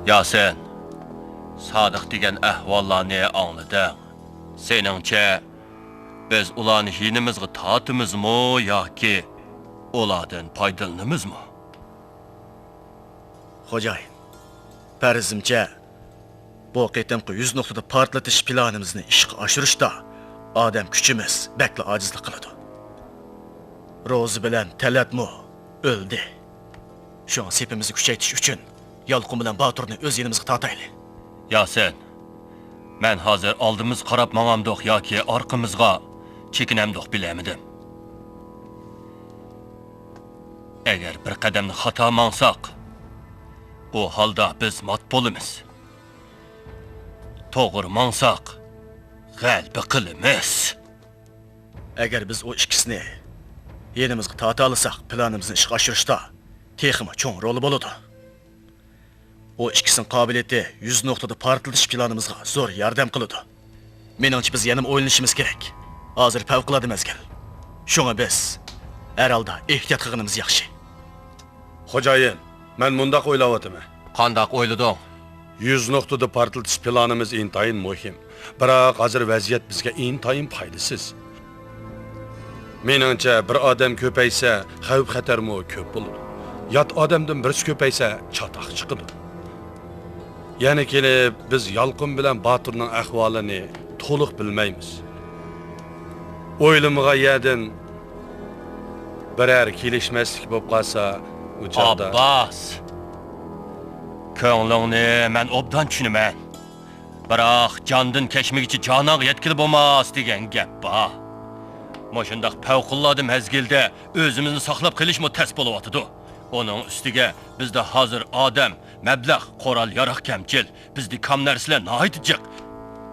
Ya sen, Sadık degan ahvollarni anglading. Seningcha biz ularni yinimizga tortimizmi yoki ulardan foydalanamizmi? Xo'jayin, farzimcha bu qitimqi 100 nuqtada portlatish planimizni ishga oshirishda odam kuchimiz bakla ojizlik qiladi. Ro'zi bilan Talatmu o'ldi. Shu sepimizni kuchaytirish uchun Yalqin bilan Boturni o'z yinimizga tortayli. Ya sen, men hozir oldimiz qarab mang'amdoq yoki orqamizga chekinamdoq bilamidim. Agar bir qadamni xato mangsak, u holda biz mat bo'lamiz. To'g'ri mangsak, g'alaba qilamiz. Agar biz o ikkisini yenimizga torta olsak, planimizni ishga oshirishda texmi cho'ng roli bo'ladi. O ikkisining qobiliyati 100 nuqtada portlatish planimizga zo'r yordam qiladi. Meningcha biz yana o'ylanishimiz kerak. Hozir favqulodda mazgil. Shunga biz har holda ehtiyot qilganimiz yaxshi. Xo'jayin, men mundaq o'ylayapman. Qandoq o'ylading? 100 nuqtada portlatish planimiz intayin muhim. Biroq hozir vaziyat bizga intayin foydasiz. Meningcha bir odam ko'paysa, xavf-xatarmi ko'p bo'ladi. Yot odamdan birisi ko'paysa, chatoq chiqadi. Yana kelib biz Yalqin bilan Boturning ahvolini to'liq bilmaymiz. O'ylimga yadin birer kelishmaslik bo'lib qolsa, u joyda Abbas. Ko'nglingni men obdan tushunaman. Biroq jondan kechmigicha jonaga yetkilib bo'lmas degan gap bor. Moshundaq favqulodda mezgilda o'zimizni saqlab qolishmi tas bo'layotdi. Onun ustiga bizda hozir odam, mablag', qoral yaroq kamchil, bizda kam narsalar noyitjiq.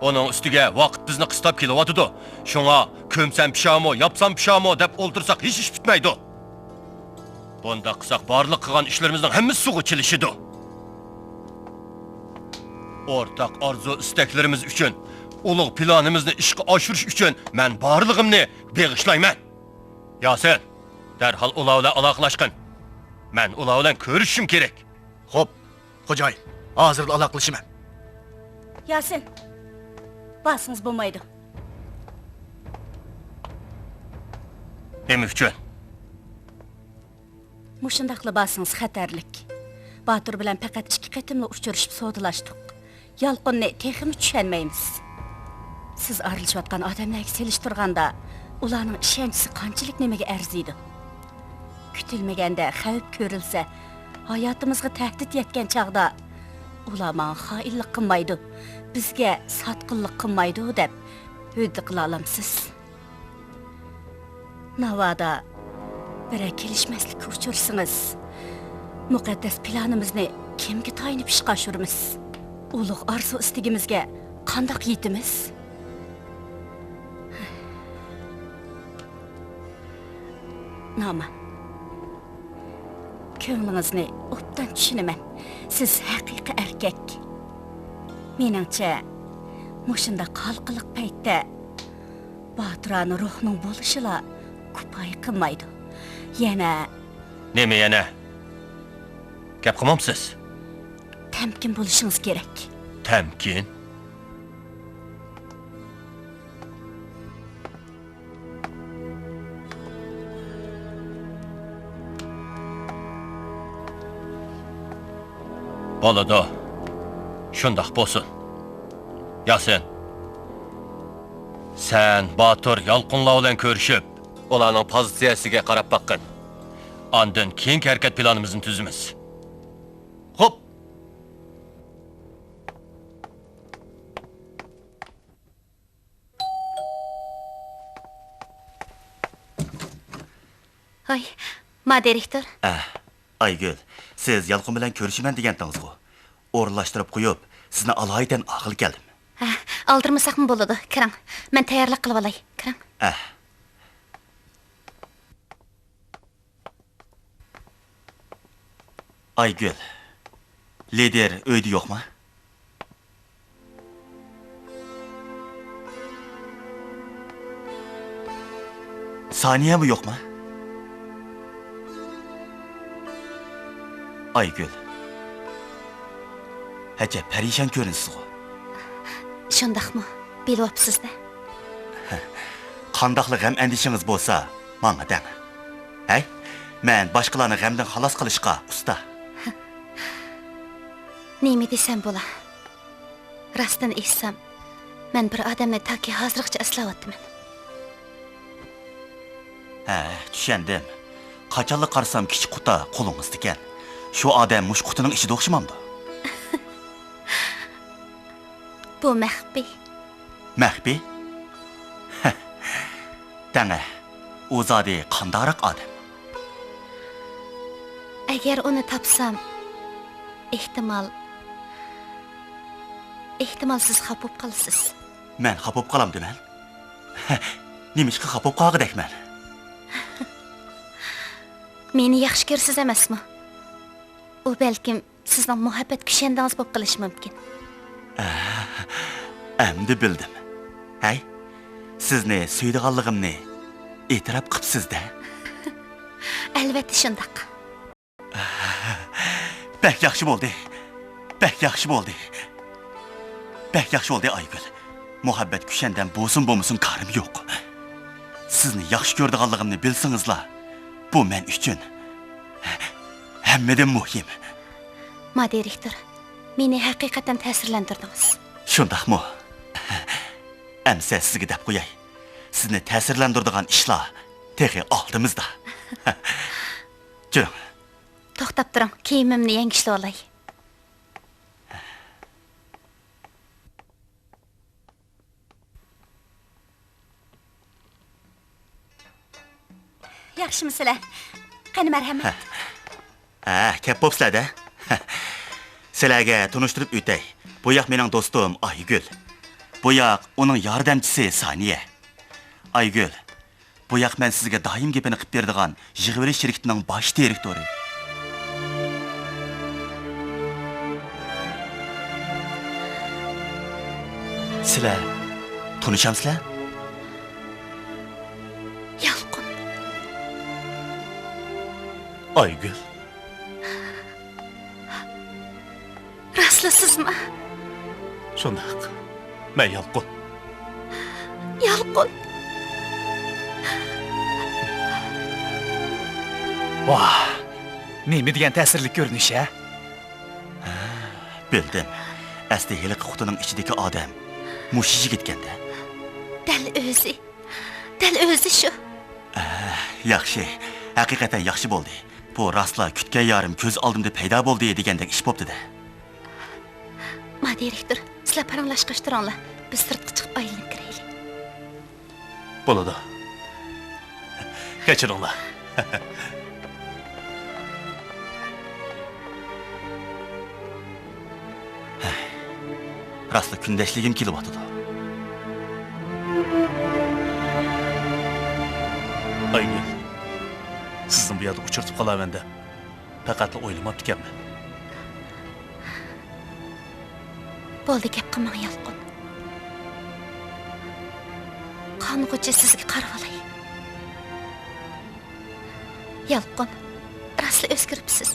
Onun ustiga vaqt bizni qistab kelyotdi. Shunga ko'msam pishamo, yapsam pishamo deb o'ltirsak hech ish bitmaydi. Bunda qilsak barliq qilgan ishlarimizning hammasi suvga chilishidi. O'rtaq arzu istaklarimiz uchun, ulug' planimizni ishga oshirish uchun men barlig'imni beg'ishlayman. Ya sen, darhol ular bilan aloqalashqin. Men ular bilan ko'rishim kerak. Xo'p, xo'jayin, hozir aloqalashaman. Yasin, basınız bo'lmaydi. Nima uchun? Mushundaqla basınız xatarlik. Botur bilan faqat 2 qatimli uchrashib sodalashdik. Yalqinni texmi tushunmaymiz. Siz arilishayotgan odamlarga selishtirganda, ularning ishonchisi qanchalik nimaga arziydi? Kutilmaganda xavf ko'rilsa, hayotimizga tahdid yetgan chaqda ular menga xoinlik qilmaydi, bizga sotqinlik qilmaydi deb huddi qila olamsiz. Navada bir kelishmaslikka uchursangiz, muqaddas planimizni kimga tayinib ishga oshiramiz? Ulug' arzu istigimizga qandoq yetimiz? Nama. Ko'nglingizni obdan tushunaman. Siz haqiqiy erkak. Meningcha, mushunda qalqiliq paytda Boturani ruhning bo'lishila kupay qilmaydi. Yana Nima yana? Gap qilmamsiz? Temkin bo'lishingiz kerak. Temkin? Bolada, shundoq bo'lsin. Yasin, sen Botur Yalqinlar bilan ko'rishib, ularning pozitsiyasiga qarab baqqin. Ondan keyingi harakat planimizni tuzamiz. Xo'p. Ay, ma direktor. Aygül, siz Yalqin bilan ko'rishiman degandingiz-ku. O'rinlashtirib qo'yib, sizni alohida aql keldim. Aldırmasaqmı bo'ladi? Kiring. Men tayyorlik qilib olay. Kiring. Aygül, lider uyda yo'qmi? Saniye mi yo'qmi? Aygül. Hece perişan görünsiz go. Şundaqmı? Bilwapsız-da. Qandaqlı gam endişiniz bolsa, manga deng. Hey, men başqalarını gamdan xalas qilishqa usta. Nemi desem bola? Rastdan eshsam, men bir odamni taki hozirgacha eslawatman. Tushundim. Qachonli qarsam kichik quta qo'lingizda ekan. Shu odam mush qutining ichida o'xshamamdi. Bu maxfiy. Mahbi? Danga, u zodi qandaqroq odam? Agar uni topsam, ehtimol siz xafa bo'lib qolasiz. Men xafa bo'lib qolamdiman. Nimishqa xafa bo'lib qolg'idakman? Meni yaxshi ko'rsiz emasmi? U balkim sizning muhabbat kushandingiz bo'lib qolishi mumkin. Endi bildim. Hay, sizni suydiganligimni e'tirof qilibsiz-da. Albatta shundaq. Bək yaxşı bo'ldi. Bək yaxşı bo'ldi. Bək yaxşı bo'ldi Aygül. Muhabbet kushandan bo'lsin bo'lmasin qarim yo'q. Sizni yaxshi ko'rdiganligimni bilsingizlar, bu men uchun hammadan muhim. Ma direktor, meni haqiqatan ta'sirlantirdingiz. Shundaqmi? Amsa sizga deb qo'yay. Sizni ta'sirlantiradigan ishlar texi oldimizda. Juring. To'xtab turing, kiyimimni yangishla olay. Yaxshimisizlar? Qani marhamat. Kep bo'psizlar-da. Sizlarga tunishtirib o'tay. Bu yoq mening do'stim Aygül. Bu yoq uning yordamchisi Saniya. Aygül, bu yoq men sizga doim gapini qilib beradigan Yig'veri shirkatining bosh direktori. Sizlar tunishamsizlar? Yalqin. Aygül. Rastlasizmi? Shundaq. Men Yalqin. Yalqin. Vah, nemi degan ta'sirli ko'rinish, ha? Bildim. Asli heliq qutining ichidagi odam mush yigit ekanda. Dal o'zi shu. Yaxshi. Haqiqatan yaxshi bo'ldi. Bu rastla kutgan yarim ko'z oldimda paydo bo'ldi degandek ish bo'pti-da. Ma direktor, sizlar paranglashqach turinglar. Biz sirtqa chiqib aylanib kiraylik. Bo'ladi. Kechiringlar. Rastla kundashligim kelib o'tdi. Aygül, sizni bu yerda uchirtib qolaman deb faqatla o'ylamabdi ekanman. Bo'ldi, gap qilmang Yalqin. Qonug'icha sizga qarab olay. Yalqin, rastla o'zgaribsiz.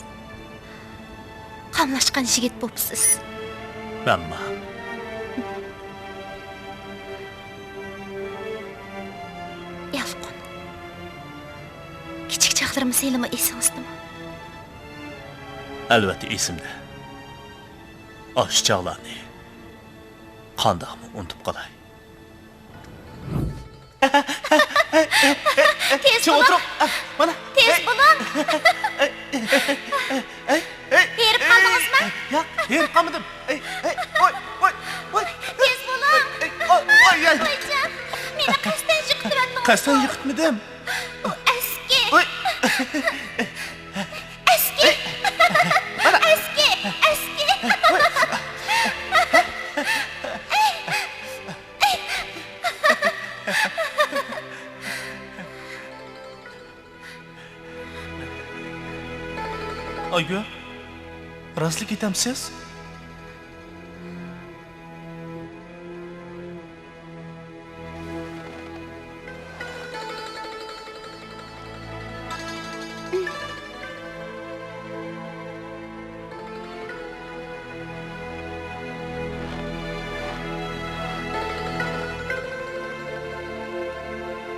Qamlashgan yigit bo'psiz. Manma. Yalqin. Kichik chaqlarimiz elimi esingizdami? Albatta esimda. Osh chog'larni qandoqmi unutib qolay. Tez bo'ling. Mana. Tez bo'ling. Berib qoldingizmi? Yo'q, berib qolmadim. Voy. Tez bo'ling. Voy. Qo'yjam. Meni qasddan yiqitibdingiz. Qasdan yiqitmadim. Eski. Voy. Eski. Aygül, rastlı ketamsiz?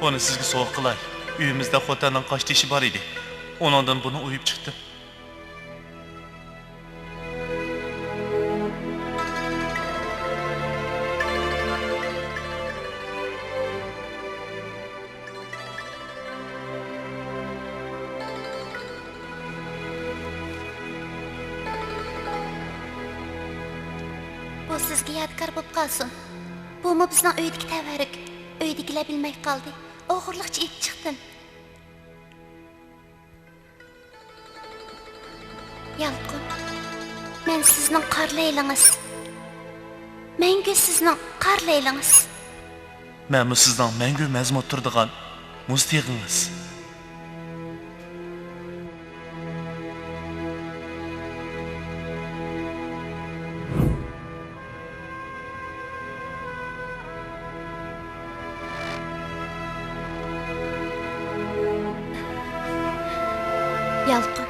Onu sizga so'q qilay. Uyimizda xotinning qoch tishi bor edi. Onundan buni uyib chiqdim. Bu sizga yodgor bo'lib qolsin. Bumi bizning uydagi tavarik. Uydagilar bilmay qoldi. O'g'irlikchi ib chiqdim. Yalqın, men sizning qarlaylınız. Мәңгі sizning qarlaylınız. Men bu sizdan мәңгі мәzmut turdigan mustig'ingiz. Yalqın,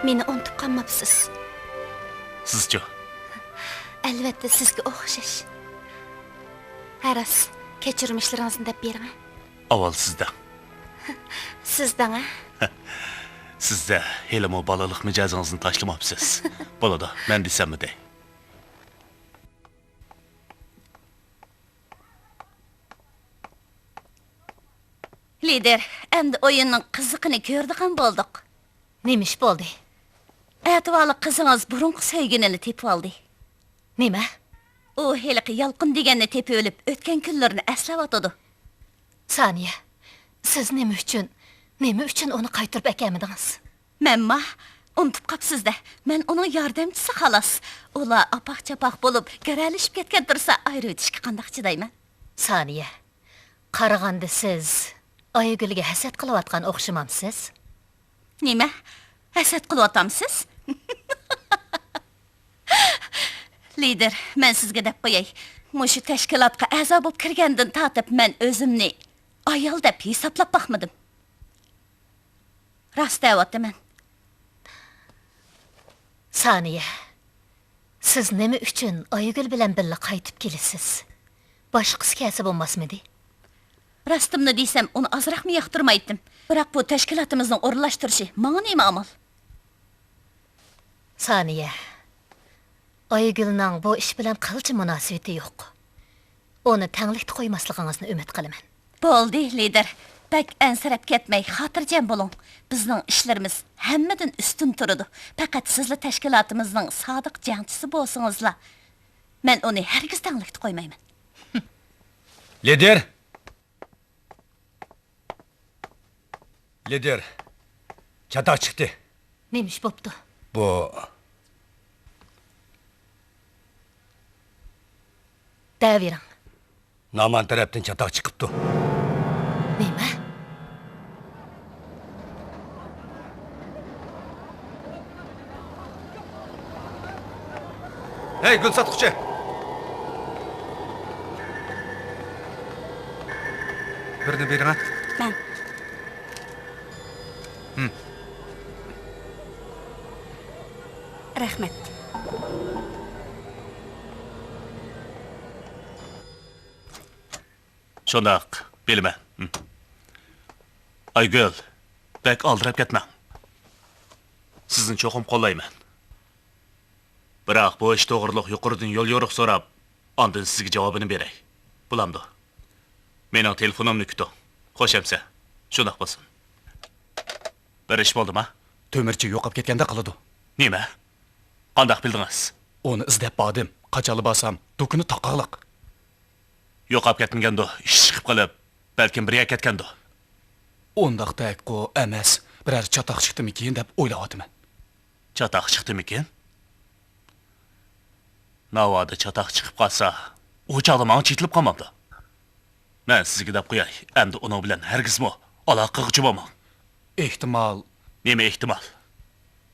meni unutib qolmabsiz. Sizchi? Albatta sizga o'xshash. Haras, kechirmishlaringizni deb bering. Avval sizdan. Sizdan, Sizda hali mo balalik mijozingizni tashlamabsiz. Bo'ladi, men desammi dey. Lider, endi o'yinning qiziqini ko'rdigan bo'ldik. Nemish bo'ldi? Atvali qizingiz burunqi sevginini tepib oldi. Nima? U heliqi yalqin deganni tepib o'lib, o'tgan kunlarni eslab o'tadi. Saniya, siz nima uchun uni qaytirib akamidingiz? Memma, unutib qapsizda. Men uning yordamchisi xolos. Ular apaq-chapaq bo'lib, garalishib ketgan tursa, ayirib o'tishga qanday chidayman? Saniya, qaraganda siz Aygülge hasad qilayotgan o'xshamamsiz? Nima? Hasad qilyapamsiz? Lider, men sizga deb qo'yay. Mushu tashkilotga a'zo bo'lib kirgandan tortib men o'zimni ayol deb hisoblab baxmadim. Rost deyapman. Saniya, siz nima uchun Aygül bilan birga qaytib kelasiz? Boshqasi kelsa bo'lmasmidi? Rostimni desam, uni azroqmi yoqtirmaydim. Biroq bu tashkilotimizning o'rinlashtirishi menga nima amal? Saniya, Aygülning bu ish bilan qilchi munosabati yo'q. Uni tanglikda qo'ymasligingizni umid qilaman. Bo'ldi, lider. Bak ansirab ketmay, xotirjam bo'ling. Bizning ishlarimiz hammadan ustun turadi. Faqat sizlar tashkilotimizning sodiq jangchisi bo'lsingizlar. Men uni hargiz tanglikda qo'ymayman. Lider, çatak çıktı. Nemish bo'pti? Bu Davering. Naman taraftan çatak çıkıptı. Nima? Hey gül satqıcı. Birini verin ha. Men Rahmet. Shundaq, bilma. Aygül, bek aldırab ketmang. Sizni cho'qim qo'llayman. Biroq bu ish to'g'riliq yuqoridan yo'l yo'riq so'rab, ondan sizga javobini beray. Bulamdi. Mening telefonimni kuting. Xo'shamsa, shundaq bo'lsin. Bir ish bo'ldimi? Tömürçi yo'qolib ketganda qiladi. Nima? Qandaq bildingiz? Onu izlab bordim. Qachalı basam, do'kini taqoqliq. Yo'qolib ketganda ish chiqib qolib, balkim birga ketganda. Ondaqdak qo emas. Birer çataq chiqdimikin deb o'ylayapman. Çataq chiqdimikin? Navoda çataq chiqib qolsa, u chog'da men chetilib qolmamdi. Men sizga deb qo'yay, endi uning bilan hargizmi aloqaga chiqmaman. Ehtimal, Nima ehtimol?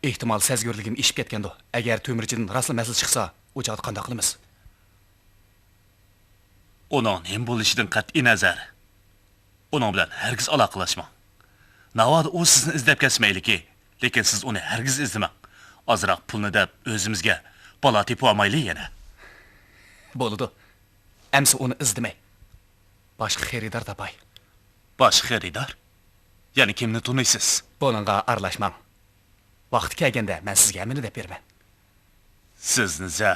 ehtimal sezgörligim ishib ketganda. Agar tömürçidan rasl masl chiqsa, o chog'da qanday qilamiz? Uning nima bo'lishidan qat'iy nazar, uning bilan hargiz aloqalashmang. Navoda u sizni izlab ketmayliki, lekin siz uni hargiz izlamang. Ozroq pulni deb o'zimizga bola tepib olmaylik yana. Bo'ladi. Amsa uni izlamay. Boshqa xaridor topay. Bosh xaridor. Ya'ni kimni tunaysiz? Bununla aralashmang. Vaqti kelganda men sizga meni deb berman. Sizni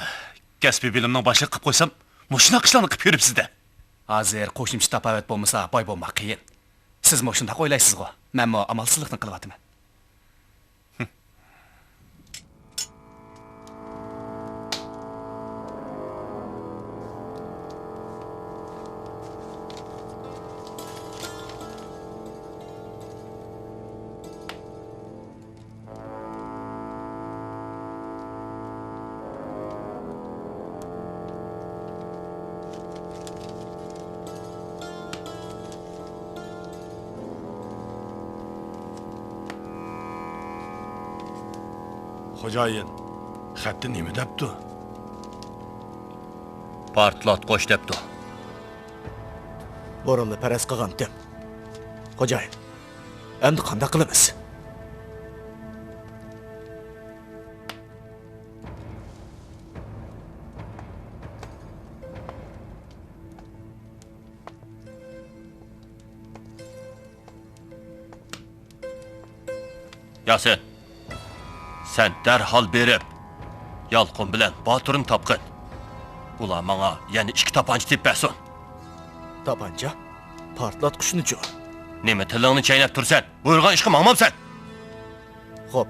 kasbiy bilimning boshliq qilib qo'ysam, mushunaq ishlarni qilib yuribsiz-da. Hozir qo'shimcha tapovat bo'lmasa, boy bo'lmoq qiyin. Siz mo shunday o'ylaysiz-ku. Men mo amalsizlikni qilyapman. Xo'jayin, xatni nima debdi? Partlatqoch debdi. Bo'ronli paraz qilgan dem. Xo'jayin, endi qanday qilamiz? Yasin, sen derhal berib, Yalqın bilen Batur'un tapqın. Ular bana yani 2 tapanca tip bersin. Tapanca? Partlatqıchni-chu. Nima tilingni chaynab tursan? Buyurgan ishga maqmamsan. Xo'p.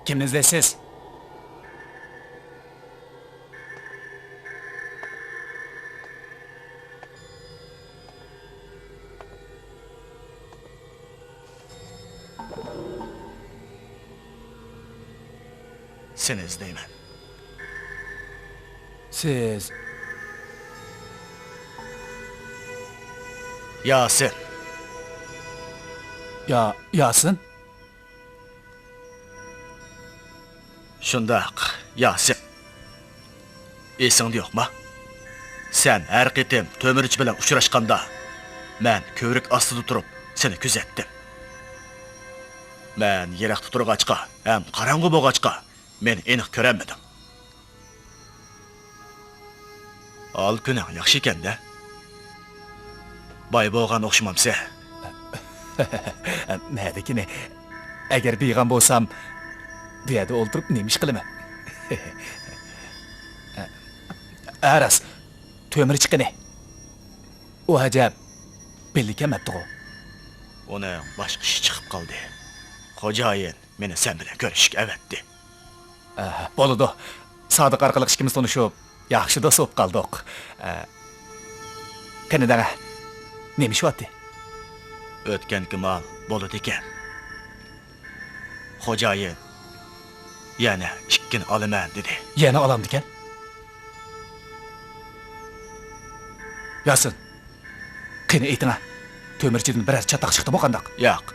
Kimni izlaysiz? Seni izleymen. Siz Yasin. Yasin? Shundaq, Yasin. Esingda yo'qmi? Sen har qitim To'mirich bilan uchrashganda, men ko'rik ostida turib seni kuzatdim. Men yiroqda turg'achqa, ham qorong'u bo'lg'achqa, men aniq ko'ramadim. Al kuning yaxshi ekan-da. Boy bo'lgan o'xshamamsa. Nədikini, əgər beyğan bolsam, bu yerdə oldurub neymiş qılımı? Aras, To'mir chiqini. O həcəb, belli kəmətdi o. Onun başqa iş chiqib qoldi. Xo'jayin meni sen bilan ko'rishga avatdi. Boludu, Sadiq arqalıq ikimiz tanışıb, yaxşı dost olub qaldıq. Qani dağa, neymiş vatdi? O'tganki mal bo'ladi ekan. Xo'jayin yana 2 olaman dedi. Yana olam diken? Yasin, qani aytına, To'mirchidan birer çataq chiqdi mı qandaq? Yo'q.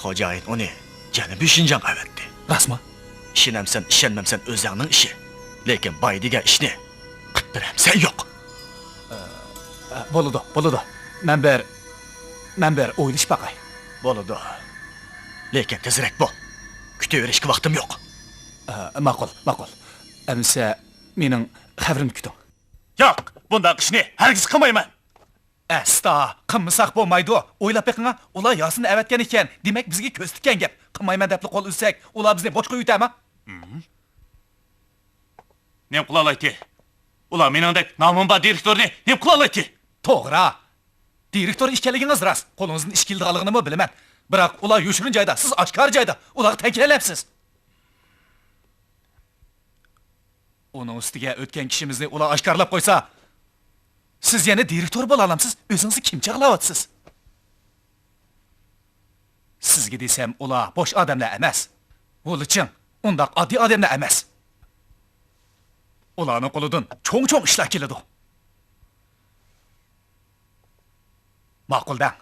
Xo'jayin uni yana 5-nji avatdi. Rasmı? İşinamsan, ishonmamsan o'zingning ishi. Lekin boy degan ishni qilib beramsan yo'q. Boludu. Men bir o'ylish baqay. Bo'ladi. Lekin tezroq bo'l. Kutaverishga vaqtim yo'q. Ma'qul. Amsa mening xabarimni kuting. Yo'q, bundaq ishni hargiz qilmayman. Asta, qilmasak bo'lmaydi. O'ylab beqinga, ular Yasinni avatgan ekan. Demak bizga ko'z tikkan gap. Qilmayman deb qo'l uzsak, ular bizni boshqa yutami? Nem qilalaydi? Ular meningdek nomim bor direktorni nem qilalaydi? To'g'ri. Direktor ishkanligingiz rost. Qo'lingizning ish keldiganligini bilaman. Biroq ular yoshirin joyda, siz oshkor joyda. Ularga ta'kidlayapsiz. Uning ustiga o'tgan kishimizni ular oshkorlab qo'ysa, siz yana direktor bo'la olamsiz. O'zingizni kim chaqlayapsiz? Sizga desam, ular bosh odamlar emas. O'lichin, undaq oddiy odamlar emas. Ularning qo'lidan cho'ng ishlar keladi. Ma'quldan.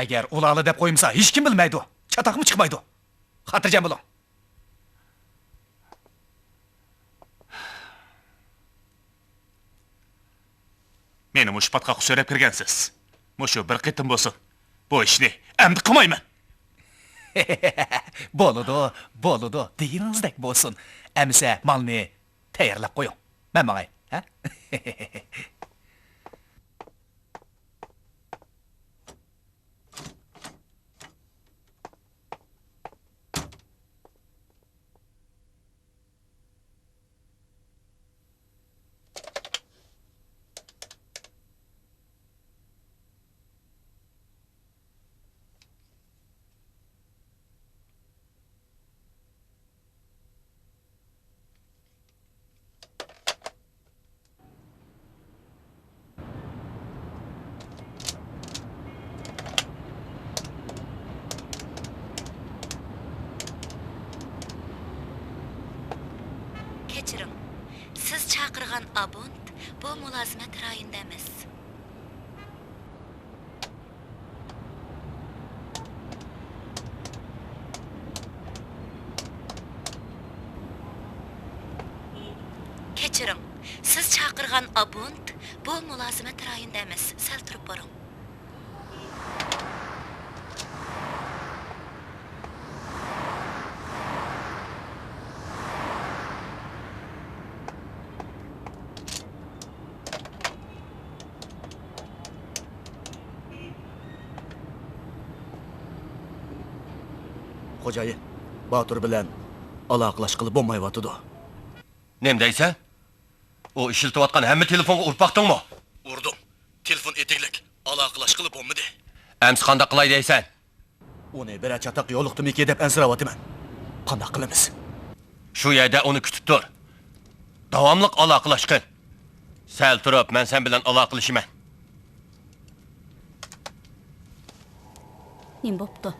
Agar ularni deb qo'ymasa, hech kim bilmaydi. Chataqmi chiqmaydi. Xotirjam bo'ling. Men meni mush patqa so'rab kirgansiz. Mushu bir qitim bo'lsin. Bu ishni endi qilmayman. Bo'ladi, deyingizdek bo'lsin. Əmsə malni tayyorlab qo'ying. Men mangay, ha? Kechiring. Siz chaqirgan abont bu mulozimat rayonida emas. Kechiring. Siz chaqirgan abont bu mulozimat rayonida emas. Sal turib boring. Xo'jayin, Batur bilan aloqalashqili bo'lmayotidi. Nem deysen? O işiltivatkan hemmi telefonga urib baqdingmi? Urdim. Telefon etiklik. Aloqalashqili bo'lmadi. Ems qanda qilay deysen? Uni bir chataq yo'liqdimi deb ansirayotiman. Qanday qilamiz? Shu yerda uni kutib tur. Davomliq aloqalashqin. Sal turib, men sen bilan aloqalashiman. Nim bo'pti?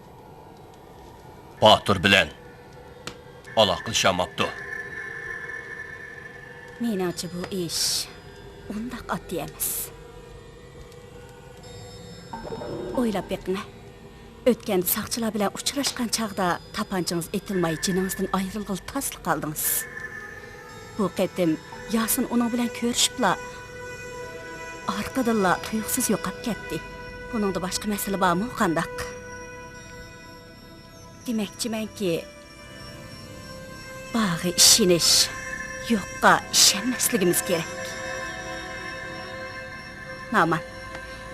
Batur bilan aloqalashamabdi. Menimcha bu ish undaq oddiy emas. O'ylab beqing. O'tganda saqchilar bilan uchrashgan chaqda tapanchingiz etilmay jiningizdan ayrilg'il tasli qoldingiz. Bu qatim Yasin uning bilan ko'rishibla orqadanla tuyuqsiz yo'qolib ketdi. Buningda boshqa masala bormi, qandaq? Demakchimanki, bag'i ishinish, yo'qqa ishonmasligimiz kerak. Naman,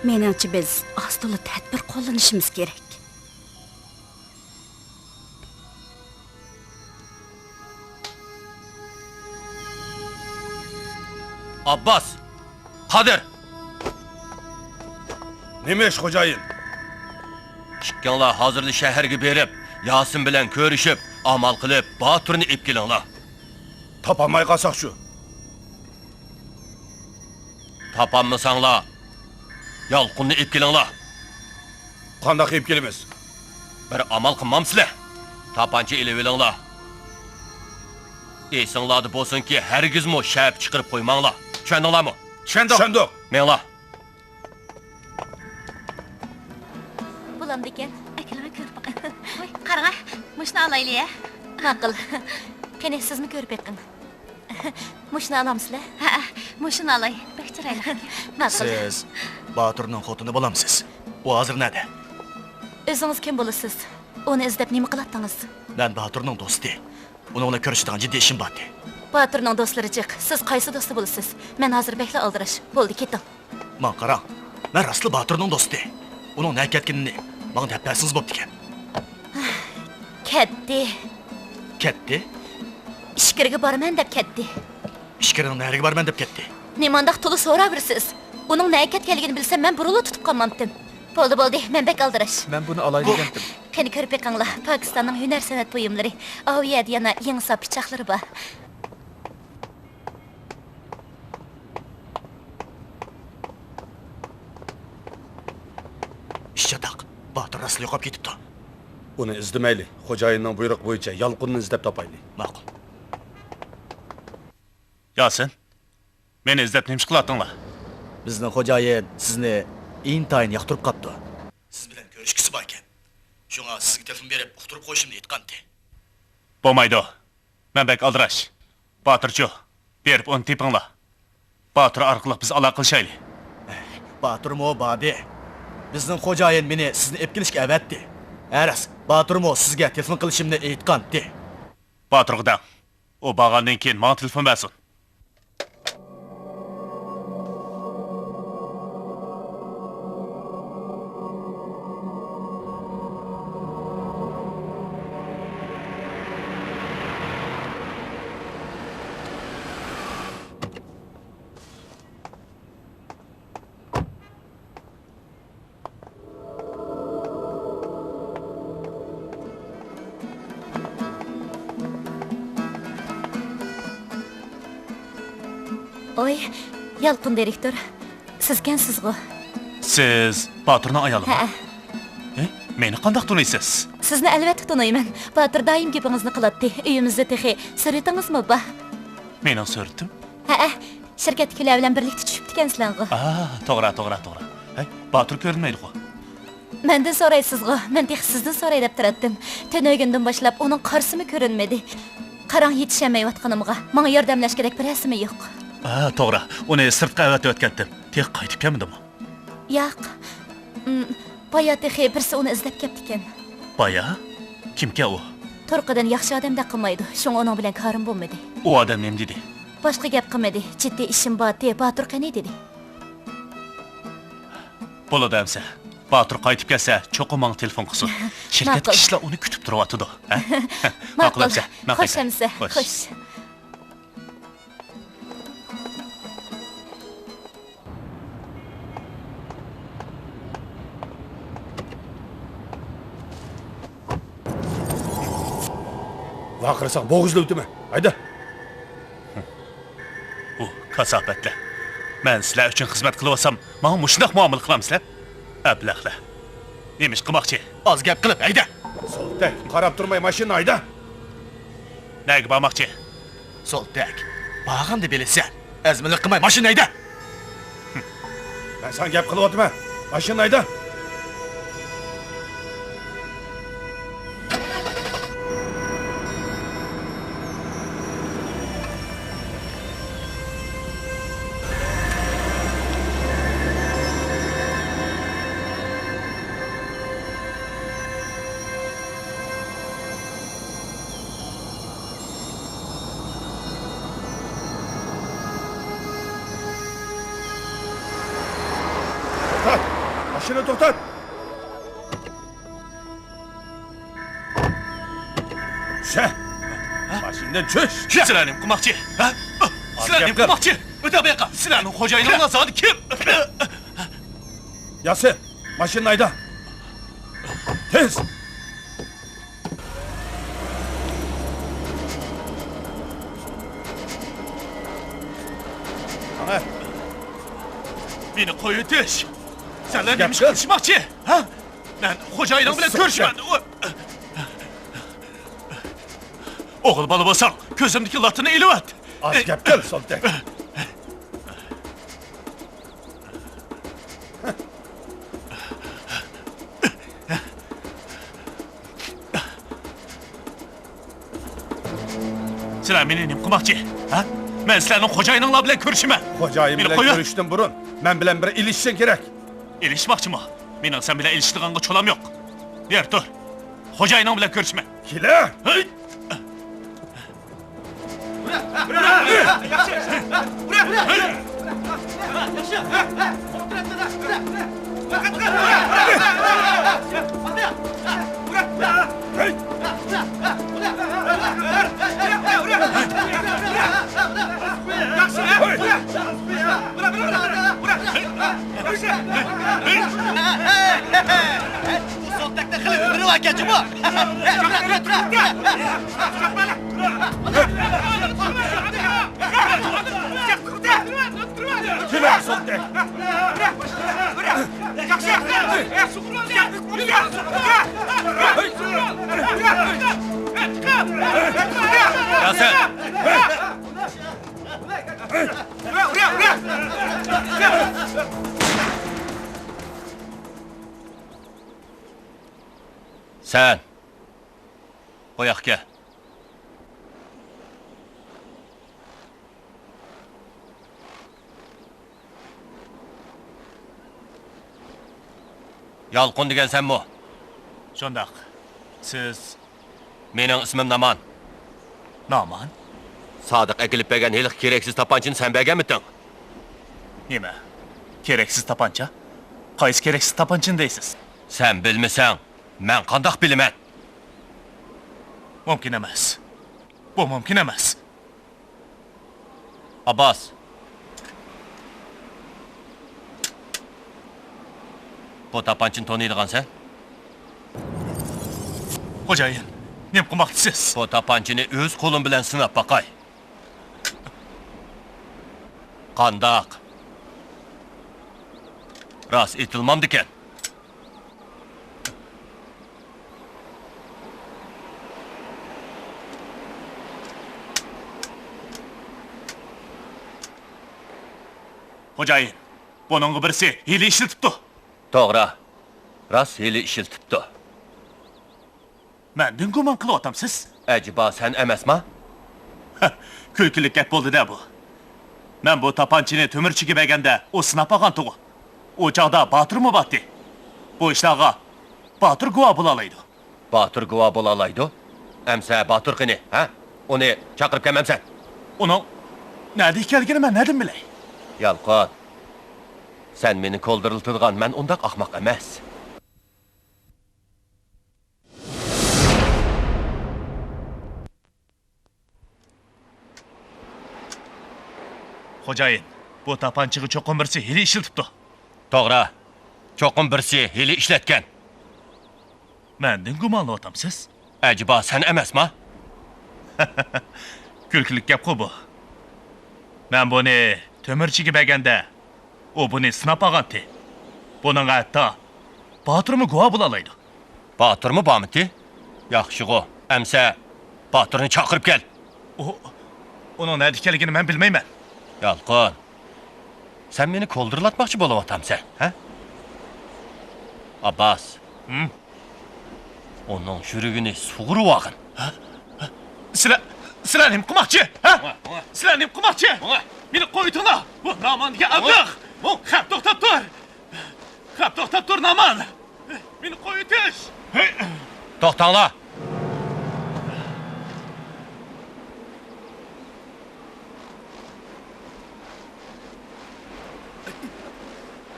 menimcha biz ostoli tadbir qo'llanishimiz kerak. Abbas! Qadir! Nima ish xo'jayin? Chiqqanlar hozirli shaharga berib, Yasin bilan ko'rishib, amal qilib, Baturni ib kelinglar. Topolmay qolsak shu. Topolmasanglar, Yolqunni ib kelinglar. Qanday qilib kelamiz? Bir amal qilmamsizlar. Tapancha ilib olinglar. Esinglarda bo'lsinki, hargizmi shab chiqarib qo'ymanglar. Tushundinglarmi? Tushundik. Menglar. Bulamdı ekan. Akilama ko'rib baqing. Voy, qarang, mushni olaylik ya. Ma'qul. Qani sizmi ko'rib beqing. Mushni olamsizlar? Ha, mushni olay. Bak chiroyli. Ma'qul. Siz Baturning xotini bo'lamsiz. U hozir nada? O'zingiz kim bo'lasiz? Uni izlab nima qilatdingiz? Men Baturning do'sti. Uni bilan ko'rishadigan jiddiy ishim bor. Baturning do'stlari jiq. Siz qaysi do'sti bo'lasiz? Men hozir bekla aldirash. Bo'ldi, keting. Men qarang. Men rasli Baturning do'sti. Uning nima ketganini menga deb bersangiz bo'pti ekan. Ketdi. Ketdi? Ishkirga boraman deb ketdi. Ishkirning nariga borman deb ketdi. Nimandaq to'la so'raversiz. Uning nima ketganligini bilsam, men burulib tutib qolmamdim. Bo'ldi, men bek aldirash. Men buni olay degandim. Qani ko'rib beqinglar. Pokistonning hunar san'at buyumlari, aviyad yana yangi sop pichoqlari bor. Ishchataq. Batur rasli yo'qolib ketibdi. Uni izlamaylik. Xo'jayinning buyruq bo'yicha Yolqunni izlab topaylik. Ma'qul. Yasin, meni izlab nima qilatinglar? Bizning xo'jayin sizni intayin yoqtirib qopti. Siz bilan ko'rishkisi bor ekan. Shunga sizga telefon berib, uqtirib qo'yishimni aytgandi. Bo'lmaydi. Men bek aldirash. Baturchu, berib uni tepinglar. Batur orqali biz aloqa qilishaylik. Baturmo badi. Bizning xo'jayin meni sizni epkilishga avatdi. Aras, Baturmo sizga telefon qilishimni aytgandi. Baturg'dan. O bağandan keyin menga telefon bersin. Oy, Yalqın direktor. Sizkensiz-g'u. Siz Baturning ayolimi? Ha, Meni qanday tunaysiz? sizni albatta tunayman. Batur doim gapingizni qiladi. Uyimizda texi suratingizmi bor? Mening suratim? Ha, shirkatdagilar bilan birlikda tushib ekansizlar-g'u. To'g'ri. Hey, Batur ko'rinmaydi-ku. Mendan so'raysiz-g'u. Men texi sizdan so'ray deb turardim. Tanoygundan boshlab uning qarsimi ko'rinmadi. Qarang yetishmayotganimga, menga yordamlash kerak bir rasmi yo'q. To'g'ri. Uni sirtqa avatib o'tgandim. Tek qaytib kelmadimi? Yo'q. Boya texi birsi uni izlab kelibdi ekan. Boya? Kimga u? Turqidan yaxshi odamdek qilmaydi. Shunga uning bilan karim bo'lmadi. U odam nima dedi? Boshqa gap qilmadi. Jiddiy ishim bor deb Batur qani dedi. Bo'ladi amsa. Batur qaytib kelsa, cho'qim menga telefon qilsin. Shirkat Ma'qul. kishilar uni kutib turyapti. Ma'qul. amsa. Xo'shamsa. Xo'sh. Vaqirsan bo'g'izli o'timi. Hayda. U kasofatlar. Men sizlar uchun xizmat qilib olsam, menga mushundoq muomala qilamsizlar? Ablaqlar. Nemish qilmoqchi? Oz gap qilib, hayda. Soltak, qarab turmay mashinani hayda. Nega bormoqchi? Soltak. Bag'amni bilasan. Azmini qilmay mashina hayda. Men sen gap qilib o'tma. Mashinani hayda. Maşını to'xtat. Tushsa. Mashinadan tush. Sizlar nima qilmoqchi? Sizlar nima qilmoqchi? O'ta bu yoqqa. Sizlarning xo'jayiningiz zodi kim? Yasir, mashinani hayda. Tez. Ana. Meni qo'yib o'tish. Senlar Gap nima qil. qilishmoqchi? Ha? Men xo'jayinim bilan ko'rishman. O'g'il bola bo'lsang, ko'zimdagi latini ilib. Az gap qil, Soltak. Sizlar meni nima qilmoqchi? Ha? Men sizlarning xo'jayininglar bilan ko'rishiman. Xo'jayin Meni bilan qo'yib. ko'rishdan burun men bilan bir ilishishing kerak. İlişmoqchimi? Mening sen bilan ilishtirganga cho'lam yo'q. Ber, tur. Xo'jayining bilan ko'rishman. Kela. Hey! Kela, Soltak. Yasir. Sen. Bu yoqqa. Yalqın degan senmi? Şondaq. Siz Mening ismim Naman. Naman? Sodiq akilib bergan heliq keraksiz tapanchini sen berganmiding? Nima? Keraksiz tapancha? Qaysi keraksiz tapanchini deysiz? Sen bilmasang, men qandoq bilaman? Mumkin emas. Bu mumkin emas. Abbas. Bu tapanchini tanıydigan sen? Xo'jayin, nim qilmoqchisiz? Bu tapanchini o'z qo'lim bilan sinab boqay. Qandoq? Rost aytilmamdikan. Xo'jayin, buningga birisi hiyla ishlatibdi. To'g'ri. Rost hili ishiltibdi. Mendan gumon qilyapsiz? Ajiba sen emasmi? Kulkilik gap bo'ldi-da bu. Men bu tapanchini to'mirchiga berganda, o sinab olgan tuğu. O chaqda Baturmi batdi. Bu ishlarga Batur guvoh bo'la oladi. Batur guvoh bo'la oladi. Amsa Batur qani, ha? Uni chaqirib kelmamsan. Uning nerede ekanligini men nereden bilay? Yalqin. Sen meni koldiriltirgan, men undaq ahmoq emas. Xo'jayin, bu tapanchiga cho'qin birisi hili ishlatibdi. To'g'ri. Cho'qin birisi hili ishlatgan. Mendan gumonlayapsiz? Ajiba sen emasmi? Kulkilik gap bu. Men buni to'mirchiga berganda, o buni sinab olgandi. Buning hatto Baturmi guvoh bo'la oladi. Baturmi bormidi? Yaxshi-ku. Amsa Baturni chaqirib kel. Uning nerede ekanligini men bilmayman. Yalqin. Sen meni koldirlatmoqchi bo'layapsan, ha? Abbas. Onun şürügünü sug'urib olgin. Sizlar nim qilmoqchi, ha? Sizlar nim qilmoqchi? Meni qo'ytinglar. Bu Namanga abdiq. Qap to'xtab tur. Qap to'xtab tur Naman. Meni qo'yitish. To'xtanglar.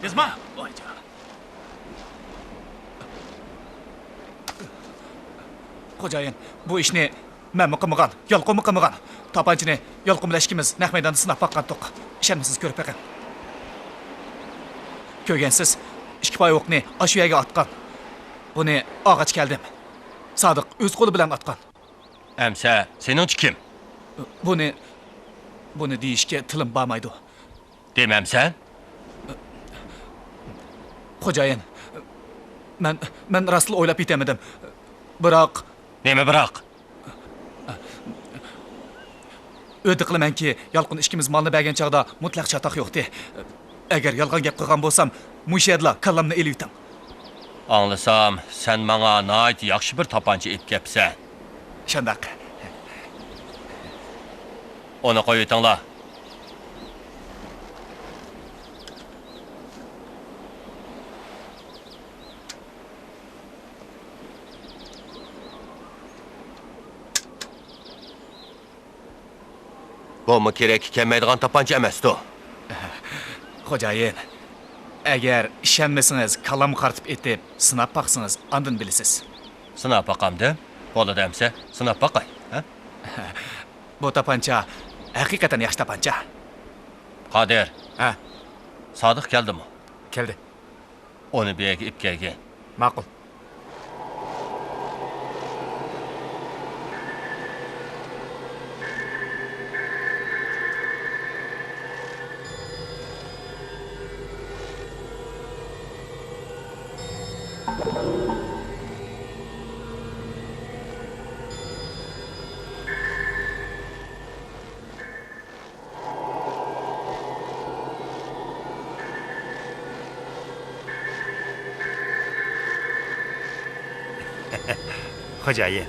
Ezma. Xo'jayin, bu ishni menmi qilmagan, yolqinmi qilmagan. Tapanchini yolqin bilan ikkimiz naq maydonda sinab boqqandik. Ishonmasiz ko'rib beqing. Ko'rgansiz, ikki poy o'qni ashu yerga otgan. Buni og'ach keldim. Sodiq o'z qo'li bilan otgan. Amsa seningchi kim? Buni deyishga tilim bormaydi. Demamsan? Xo'jayin, men rostli o'ylab yetamadim. Biroq Nima biroq? o'ti qilamanki, yolqin ikkimiz molni bergan chog'da mutlaq chatoq yo'qdi. Agar yolg'on gap qilgan bo'lsam, mushadla kallamni eliytam. Anglasam, sen menga nayt yaxshi bir tapancha ip kepsan. Shundaq. Onu qo'yitinglar. Bu mu kerak kelmaydigan tapancha emasdi. Xo'jayin, agar ishonmasangiz, kallamni qartib etib, sinab boqsangiz, ondan bilasiz. Sinab boqamdi. Bo'ladi amsa, sinab boqay, ha? Bu tapancha haqiqatan yaxshi tapancha. Qodir, Ha, Sodiq keldimi? keldi. Onu bir ip kelgan. Ma'qul. Xo'jayin.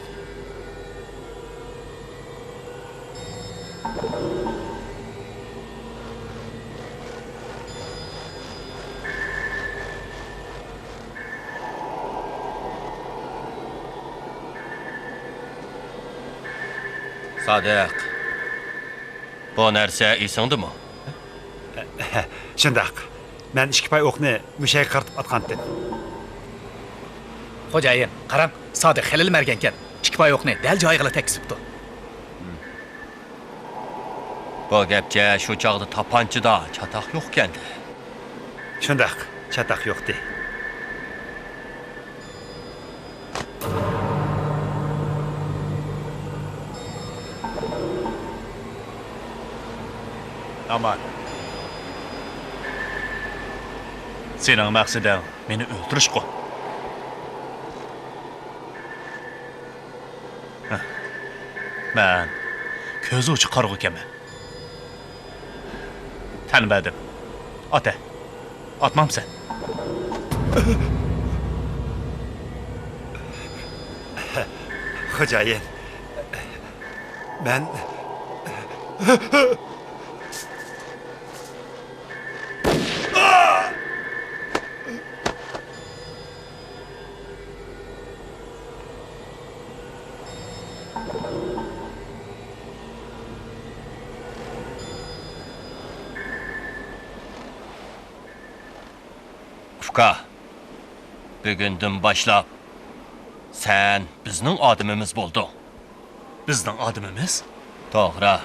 Sadiq. Bu narsa esingdimi? Shundaq. Men 2 pay o'qni mushay qartib atqandim. Xo'jayin, qarang, Sodiq xilil mergenken. 2 pay o'qni dal joyiga teksibdi. Bu gapga shu chog'da tapanchida chataq yo'q ekan. Shundaq. Chataq yo'qdi. Aman. Sening maqsading meni o'ldirish qo'y. Men ko'z uchi qarg'u ekanman. Tanbadim. Ota. Atmamsan. Xo'jayin. Men Ufka, bugünden başlap sen bizning adımımız buldun. Bizning odimimiz? To'g'ri.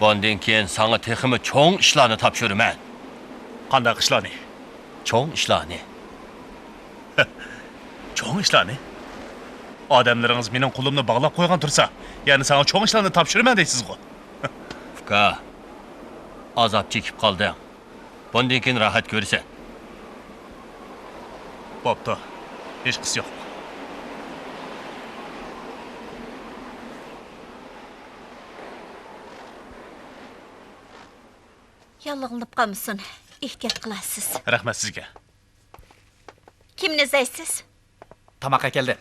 Bundan keyin sana teximi cho'ng ishlarni topshiraman. Qanday ishlarni? Cho'ng ishlarni. Cho'ng ishlarni? Odamlaringiz mening qo'limni bog'lab qo'ygan tursa, ya'ni sana cho'ng ishlarni topshiraman deysiz-ku. Ufka, azap chekib qolding. Bundan keyin rahat ko'rsan. Bo'pti. Hech qis yo'q. Yallig'inib qolmasin. Ehtiyot qilasiz. Rahmat sizga. Kimni izlaysiz? Tamoqqa keldim.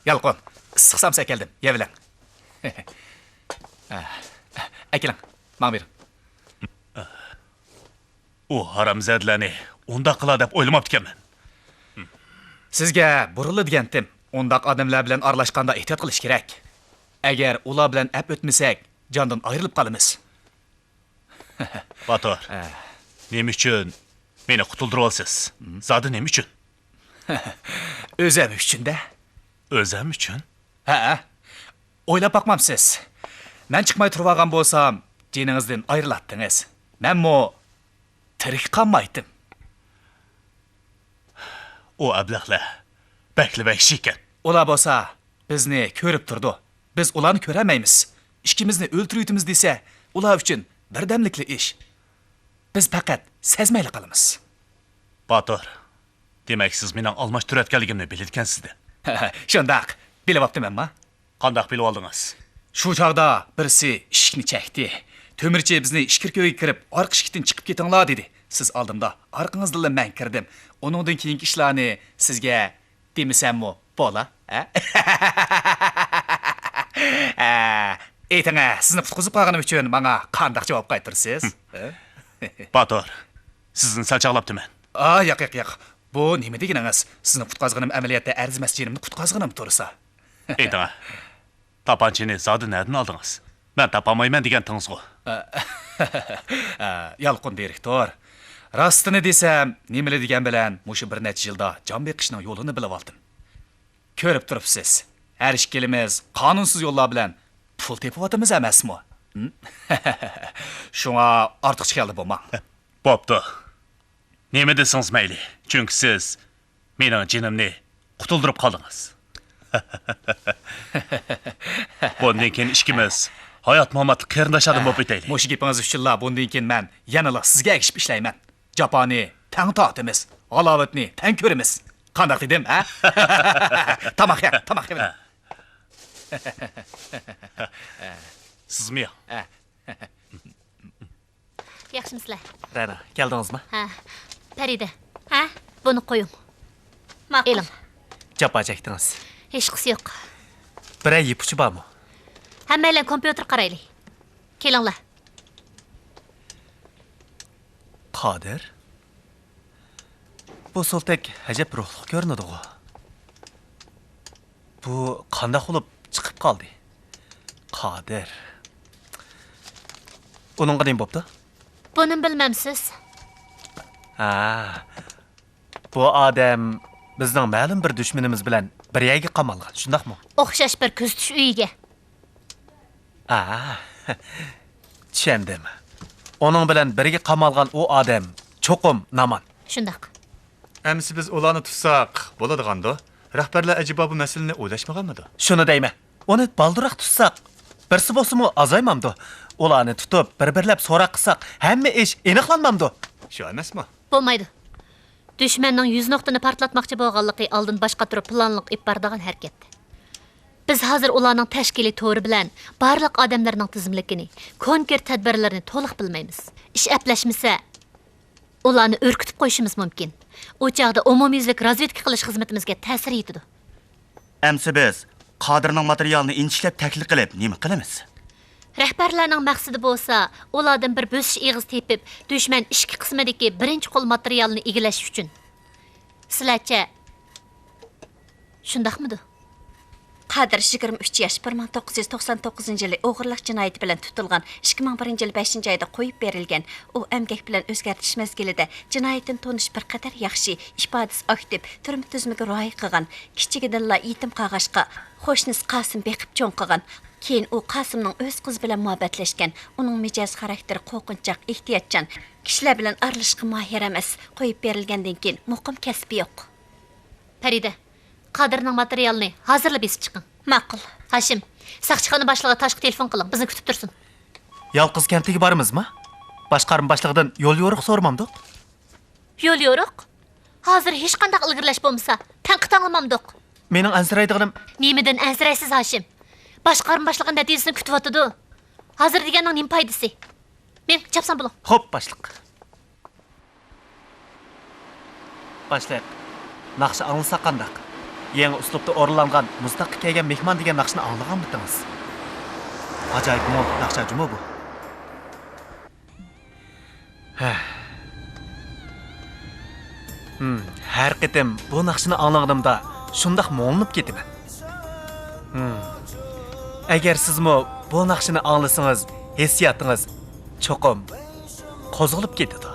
Yalqon, issiq samsa keldim. Yevilang. Akilang, men bering. U haramzadlarni unda qila deb o'ylamabdi ekanman. Sizga burilib degandim. Undaq odamlar bilan aralashganda ehtiyot qilish kerak. Agar ular bilan ap o'tmasak, jondan ayrilib qolamiz. Bator. Nima uchun meni qutuldirib olsiz? Zodi nima uchun? O'zim uchun-da. O'zim uchun? Ha. O'ylab boqmamsiz. Men chiqmay turib olgan bo'lsam, jiningizdan ayrilatdingiz. Menmo tirik qolmaydim. O ablaqlar bakli bakshi ekan. Ular bo'lsa bizni ko'rib turdi. Biz ularni ko'ramaymiz. Ikkimizni o'ltiruytimiz desa, ular uchun birdamlikli ish. Biz faqat sezmayli qolamiz. Bator. Demak siz mening almash turatganligimni bilgansiz-da. Shundaq, bilib optimanmi? Qanday bilib oldingiz? Shu chog'da birisi ishikni chekdi. To'mirchi bizni ishkirko'yga kirib, orqa eshikdan chiqib ketinglar dedi. Siz oldimda, orqangizdan men kirdim. Uningdan keyingi ishlarni sizga demasammi, bo'la? Ayting, sizni qutqizib qolganim uchun menga qanday javob qaytarsiz? Bator. Sizni salchoqlabdiman. Yo'q. Bu nima deganingiz? Sizni qutqazganim amaliyotda arzimas jinimni qutqazganim tursa. Ayting. Tapanchini zodi nerdan oldingiz? Men topolmayman degan tingiz-ku. Yalqin direktor. Rostini desam, nimali degan bilan mushu bir necha yilda jon beqishning yo'lini bilib oldim. Ko'rib turibsiz. Har ikkimiz qonunsiz yo'llar bilan pul tepib emasmi? Shunga ortiqcha keldi bu men. Bo'pti. Nima desangiz mayli. Chunki siz mening jinimni qutuldirib qoldingiz. Bundan keyin ikkimiz hayot mamot qarindoshlardan bo'lib o'taylik. Mushu gapingiz uchunlar bundan keyin men yanala sizga ergishib ishlayman. Japoni tang tortimiz, alovatni tang ko'ramiz. Qanday dedim, ha? Tamoq ye. Sizmi? Yaxshimisizlar? Rana, keldingizmi? Ha. Farida. Ha? Buni qo'ying. Ma'qul. Elim. Japa chekdingiz. Hech qisi yo'q. Biray yipuchi bormi? Hammanglar kompyuter qaraylik. Kelinglar. Qodir. Bu soltak ajab ruhli ko'rinadi-ku. Bu qanday bo'lib chiqib qoldi? Qodir. Uningga nima bo'pti? Buni bilmamsiz. Ha. Bu odam bizning ma'lum bir dushmanimiz bilan bir yerga qamalgan, shundaqmi? O'xshash bir kuzatish uyiga. Ha. Tushundim. Onun bilan birga qamalgan o odam cho'qim naman. Shundoq. Әмсі біз оланы тұтсақ, болады ғанды. Рәхбәрлі әжіба бұл мәселені ойлашмағанмыды? Shuni deyman. Uni balduroq tutsak, birsi bo'lsa-mu azaymamdi. Ularni tutib, bir-birlab so'roq qilsak, hamma ish aniqlanmamdi. Şu əməsmi? Bo'lmaydi. Düşmanning 100 nuqtani portlatmoqchi bo'lganligi oldin boshqa turib planliq ib bardigan harakat. Biz hozir ularning tashkiliy to'ri bilan barliq odamlarning tizimligini, konkret tadbirlarini to'liq bilmaymiz. Ish aplashmasa, ularni o'rkitib qo'yishimiz mumkin. O chaqda umumyuzlik razvedka qilish xizmatimizga ta'sir yetadi. Әмсі biz Qodirning materialini intishlab taklif qilib, nima qilamiz? Rahbarlarning maqsadi bo'lsa, ulardan bir bo'sish eg'iz tepib, dushman ishki qismidagi birinchi qo'l materialini egallash uchun. Sizlarcha shundaqmidi? Qadir 23 yaş 1999 yılı o'g'irlik jinoyati bilan tutilgan, 2001 yil 5 oyda qo'yib berilgan. U emgak bilan o'zgartirish mezgilida jinoyatdan tonish bir qadar yaxshi, ifodasi aktiv, turma tuzmiga rioya qilgan, kichigidilla yetim qag'ashqa qo'shnisi Qasim beqib cho'ng qilgan. Keyin u Qasimning o'z qiz bilan muhabbatlashgan. Uning mijoz xarakteri qo'rqinchoq, ehtiyotchan, kishilar bilan aralashishga mohir emas. Qo'yib berilgandan keyin muqim kasbi yo'q. Farida, Qadirning materialini hozirlab besib chiqing. Ma'qul. Hashim, saqchixona boshlig'iga tashqi telefon qiling, bizni kutib tursin. Yolqiz kentiga boramizmi? Boshqarma boshlig'idan yo'l yo'riq so'ramamdi. Yo'l yo'riq. Hozir hech qanday ilgirlash bo'lmasa, tanqid anglamamdiq. Mening ansiraydiganim Nemidan ansiraysiz Hashim? Boshqarma boshlig'i natijasini kutib o'tadi. Hozir deganning nima foydasi? Men chapsam bo'ling. xo'p, boshliq. Boshliq. Naqshi anglasa qandaq? Yangi uslubda o'rinlangan mustaqil kelgan mehmon degan naqshni anglagan bitamiz. Ajoyib mo'l naqsha juma bu. Har qitim bu naqshni anglaganimda shundaq mo'linib ketaman. Agar sizmi bu naqshni anglasangiz, hissiyotingiz cho'qim qo'zg'alib ketadi.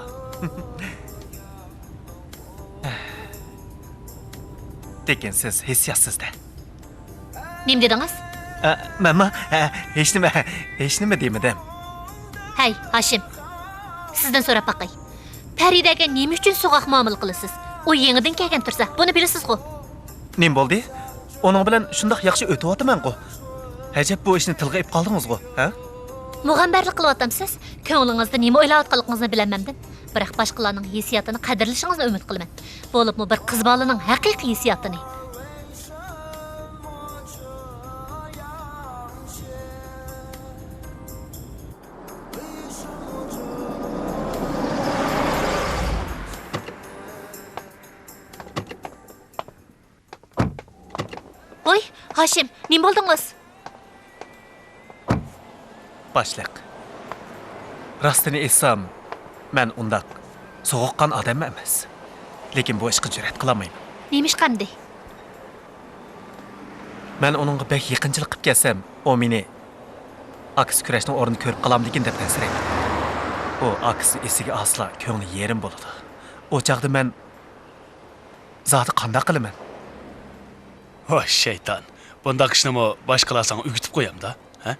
Lekin siz hissiyotsizda. Nima dedingiz? Mama, hech nima demadim. Hey Hashim, sizdan so'rab baqay. Faridaga nima uchun so'g'aq muomala qilasiz? U yangidan kelgan tursa, buni bilasiz-ku. Nima bo'ldi? Uning bilan shundoq yaxshi o'tyapman-ku. Ajab bu ishni tilga ib qoldingiz-ku, ha? Mug'ambarlik qilyapsiz. Ko'nglingizda nima o'ylayotganligingizni bilamandim. Biroq boshqalarning hissiyotini qadrlashingizni umid qilaman. Bo'libmi bir qiz bolaning haqiqiy hissiyotini. Oy, Hashim, nima bo'ldingiz? Boshliq. Rostini aytsam, men undaq so'g'oqqan odam emas. Lekin bu ishga jur'at qilmayman. Nima ish qanday? Men uningga bek yaqinchilik qilib kelsam, u meni aks kurashning o'rnini ko'rib qolam degan deb ta'sirlaydi. U aks esiga asla ko'ngli yerim bo'ladi. O chaqda men zoti qanday qilaman? Voy shayton. Bundaq ishnimi boshqalarsan o'gitib qo'yamda, ha?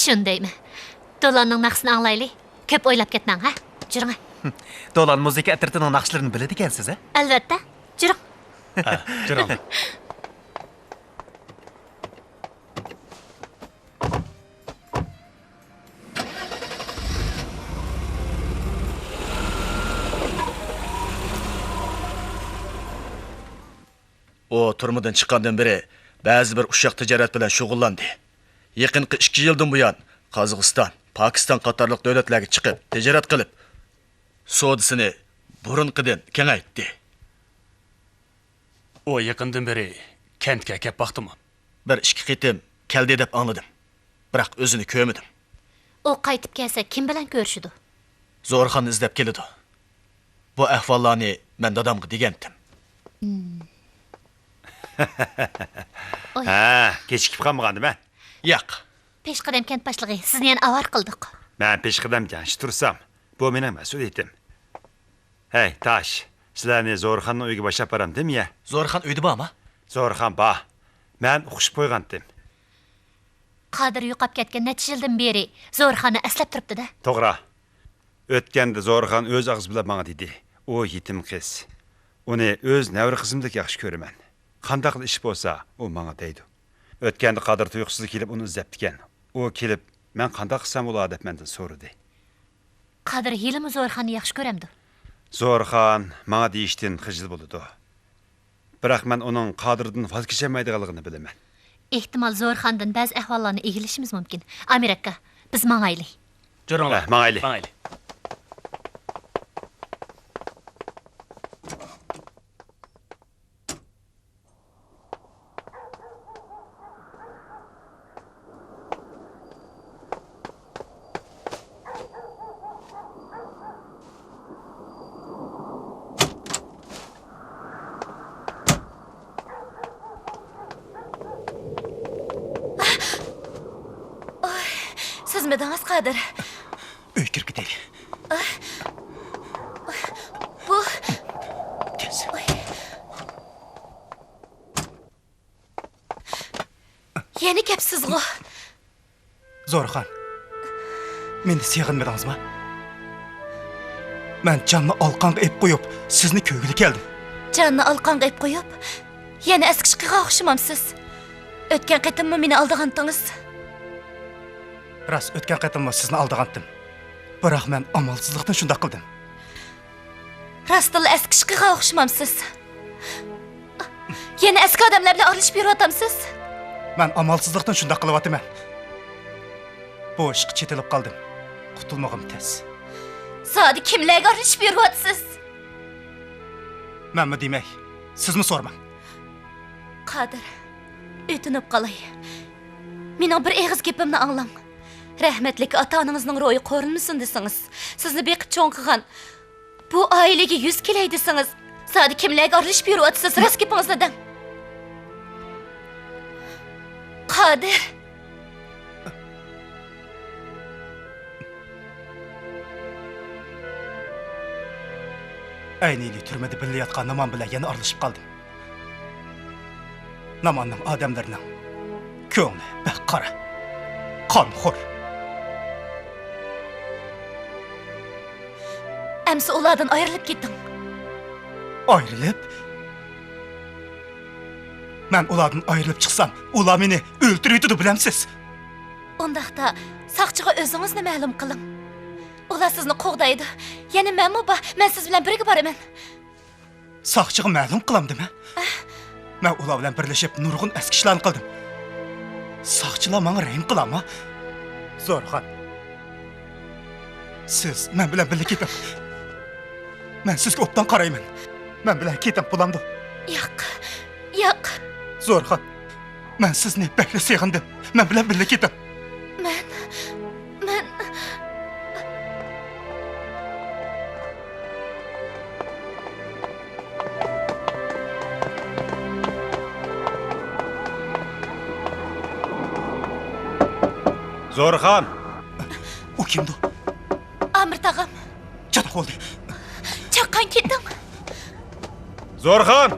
Shundaymi? Dolanning naqsini anglaylik. Ko'p o'ylab ketmang, ha? Juring. Dolan muzika atritining naqshlarini biladi ekansiz, ha? Albatta. Juring. Ha, juring. O turmadan chiqqandan beri ba'zi bir ushaq tijorat bilan shug'ullandi. Yaqinqi 2 yildan buyon Qozog'iston, Pokiston qatorliq davlatlarga chiqib, tijorat qilib, savdosini burunqidan kengaytdi. O yaqindan beri kentga kelib baqdimi? Bir 2 qitim keldi deb angladim. Biroq o'zini ko'rmadim. U qaytib kelsa, kim bilan ko'rishidi? Zo'rxonni izlab keladi. Bu ahvollarni men dadamga degandim. Ha, kechikib qolmagandim, ha? Yo'q. Peshqadam kent boshlig'i, sizni yana avar qildik. Men peshqadam janshi tursam, bu mening mas'uliyatim. Hey, Tash, sizlarni Zo'rxonning uyiga boshlab boramdim-ya? Zo'rxon uyda bormi? Zo'rxon bor. Men xush qo'ygandim. Qodir yo'qab ketgan necha yildan beri Zo'rxonni aslab turibdi-da. To'g'ri. O'tganda Zo'rxon o'z og'iz bilan menga dedi. U yetim qiz. Uni o'z navri qizimdek yaxshi ko'raman. Qanday qilib ish bo'lsa, u menga deydi. O'tganda Qodir tuyuqsiz kelib uni izlab ekan. U kelib, men qanday qilsam bo'ladi deb mendan so'radi. Qodir yilimi Zo'rxonni yaxshi ko'ramdi. Zo'rxon menga deyishdan xijil bo'ldi. Biroq men uning Qodirdan voz kechmaydiganligini bilaman. Ehtimol Zo'rxondan ba'zi ahvollarni egilishimiz mumkin. Amerika, biz mangayli. Jo'ranglar. Mangayli. Mangayli. Sizmidingiz Qodir? Uy kirib ketaylik. Bu Tez. yeni kapsizg'u. Zo'rxon. Meni sevganmidingizmi? Men jonni olqonga ep qo'yib, sizni ko'gili keldim. Jonni alqon qilib qo'yib, yana eski chiqiga o'xshamamsiz. O'tgan qitimmi meni aldag'andingiz? Ras o'tgan qatimda sizni aldagandim. Biroq men amalsizlikdan shunday qildim. Rastilla eski chiqiga o'xshamamsiz. Yana eski odamlar bilan aralashib yuratamsiz? Men amalsizlikdan shunday qilyapman. Bu ishga chetilib qoldim. Qutulmag'im tez. Sodi kimlarga aralashib yuratsiz? Menmi demay, sizmi so'rmang. Qodir, o'tinib qolay. Mening bir eg'iz gapimni anglang. Rahmetlik ota-onangizning ro'yi ko'rinmasin desangiz, sizni beqib cho'ng qilgan bu oilaga yuz kelay desangiz, sodi kimlarga aralashib yuratsiz? Rost gapingizni deng. Qodir, Aynili turmada bilayotgan Naman bilan yana aralashib qoldim. Namanning odamlarining ko'ngli baqara, qonxo'r. Amsi ulardan ayrilib ketding. Ayrılıp? Men ulardan ayrılıp çıksam, ular beni öldürüydü bilemsiz. Undaqda saqchiga o'zingizni ma'lum qiling. Ular sizni qo'g'daydi. Yana menmi bor? Men siz bilan birga boraman. Saqchiga ma'lum qilam dema. Men ular bilan birlashib nurg'un eski ishlarni qildim. Saqchilar menga rahim qiladimi? Zo'rxon. Siz men bilan birga keting. Men sizga obdan qarayman. Men bilan keting bulamdi. Yo'q. Yo'q. Zo'rxon. Men sizni bekle sevgandim. Men bilan birga keting. Men Zo'rxon. O kimdi? Amir tag'am, Chatoq oldu. chaqqan ketdim. Zo'rxon.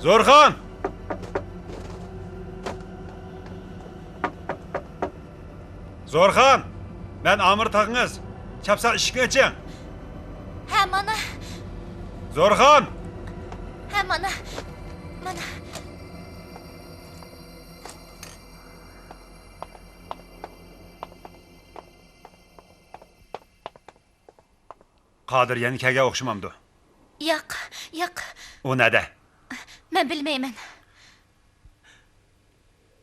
Zo'rxon. Zo'rxon. Men Amir tag'ingiz. Chapsa ishga o'ching. Ha mana, Zo'rxon. ha mana. Qodir yana kelga o'xshamamdi. Yo'q, yo'q. U nada? Men bilmayman.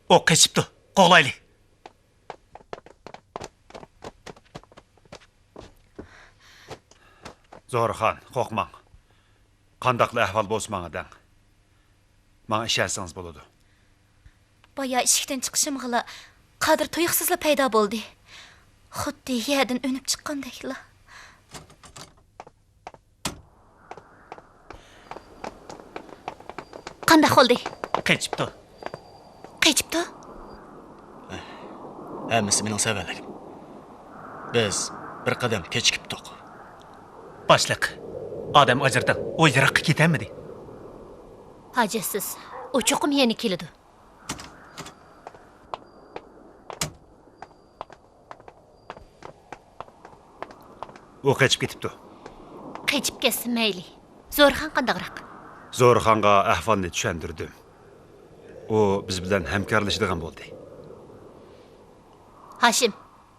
O kaçıptı. Qolaylı. Zo'rxon, qo'rqmang. Qandaqli ahvol bo'lsa menga deng. Menga ishonsangiz bo'ladi. Boya eshikdan chiqishimg'ila Qodir tuyuqsizla paydo bo'ldi. Xuddi yerdan o'nib chiqqandekla. Qanday bo'ldi? Qechibdi. Qechibdi? Hammasi mening savalligim. Biz bir qadam kechikibdik. Boshliq. Odam ajrdan o yiroqqa ketamidi? Hojasiz. U cho'qim yana keladi. u qechib ketibdi. Qechib ketsin mayli. Zo'rxon qandaqroq? Zo'rxonga ahvolni tushuntirdim. U biz bilan hamkorlashadigan bo'ldi. Hashim,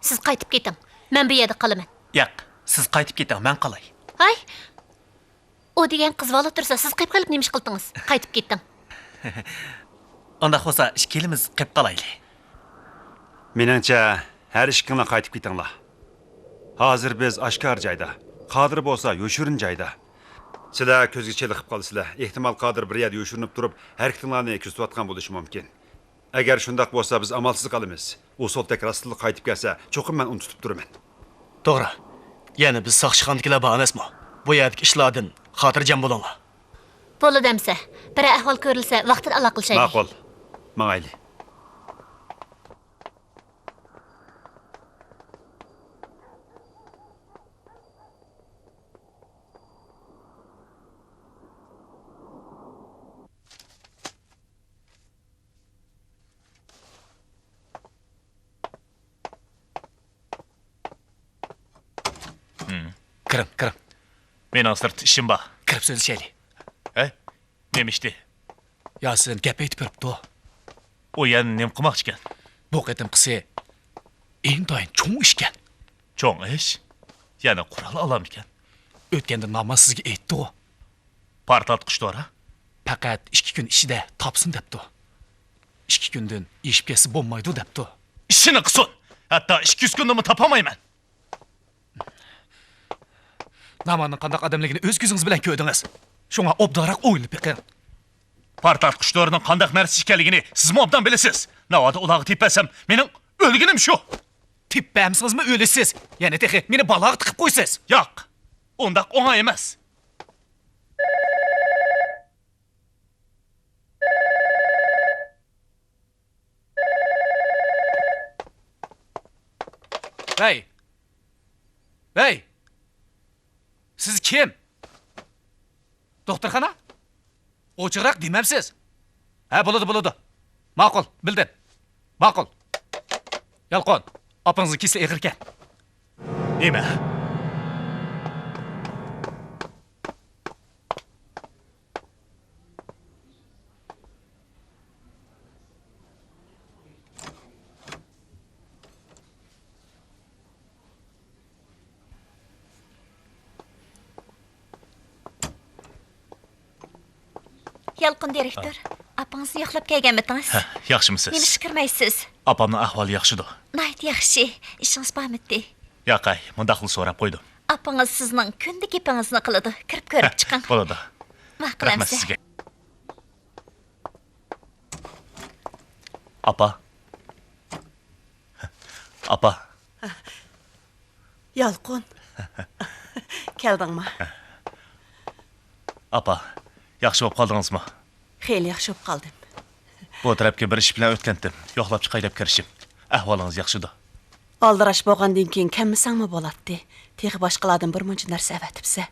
siz qaytib keting. Men bu yerda qolaman. Yo'q, siz qaytib keting, men qolay. Hay. O degan qiz bola tursa, siz qaytib qolib nima ish qildingiz? Qaytib ketding. Unda bo'lsa ikkimiz qilib qolaylik. Meningcha har ikkinglar qaytib ketinglar. Hozir biz oshkor joyda, Qodir bo'lsa yoshirin joyda. Sizlar ko'zga cheliqib qolasizlar. Ehtimol Qodir bir yerda yoshirinib turib, harakatlarni kuzatayotgan bo'lishi mumkin. Agar shundoq bo'lsa, biz amalsiz qolamiz. U so'ldak rostlik qaytib kelsa, cho'qim men uni tutib turaman. To'g'ri. Ya'ni biz soqchixondagilar bor emasmi? Bu yerdagi ishlardan xotirjam bo'linglar. Bo'ladimsa, bir ahvol ko'rilsa, vaqtida aloqalashaylik. Ma'qul. Ma'yli. Kirim. Mening sirt ishim bor. Kirib so'zlashaylik. Nima ishdi? Yasin gap aytib beribdi. U yana nima qilmoqchi ekan? Bu qatim qilsa, intayin cho'ng ish ekan. Cho'ng ish? Yana qurol olam ekan. O'tganda namoz sizga aytdi. Partlatqich to'ra. Faqat 2 kun ichida topsin debdi. 2 kundan eshib kelsa bo'lmaydi debdi. Ishini qilsin. Hatto 200 kunda topamayman. Namanning qanday odamligini o'z ko'zingiz bilan ko'rdingiz. Shunga obdaroq o'ylab beqing. Partlatqich to'rining qanday narsa ekanligini siz obdan bilasiz. Navoda ularga tepasam, mening o'lginim shu. Tippamsizmi o'lisiz? Yana texi meni balog'a tiqib qo'ysiz. Yo'q. Undaq o'ng'ay emas. Hey! Siz kim? Doktorxona? Ochiqroq demamsiz. Ha, bo'ladi. Ma'qul, bildim. Ma'qul. Yalqon, opangizning kesli eg'ir ekan. Nima? Yalqin direktor, apangizni yo'qlab kelganmidingiz? Yaxshimisiz? Nima ish kirmaysiz? Apamning ahvoli yaxshidir. Nayt yaxshi. Ishingiz bormidi? Yo'qay, mundaqil so'rab qo'ydim. Apangiz sizning kunda gapingizni qiladi. Kirib ko'rib chiqing. Bo'ladi. Ma'qul Rahmat amsa. sizga. Apa. Yalqın. Keldingmi? Apa, yaxshi bo'lib qoldingizmi? Xeyli yaxshi bo'lib qoldim. Bu tarafga bir ish bilan o'tgandim. Yo'qlab chiqay deb kirishim. Ahvolingiz yaxshidir. Aldirash bo'lgandan keyin kammisangmi bo'ladi? Texi boshqalardan bir muncha narsa avatibsa,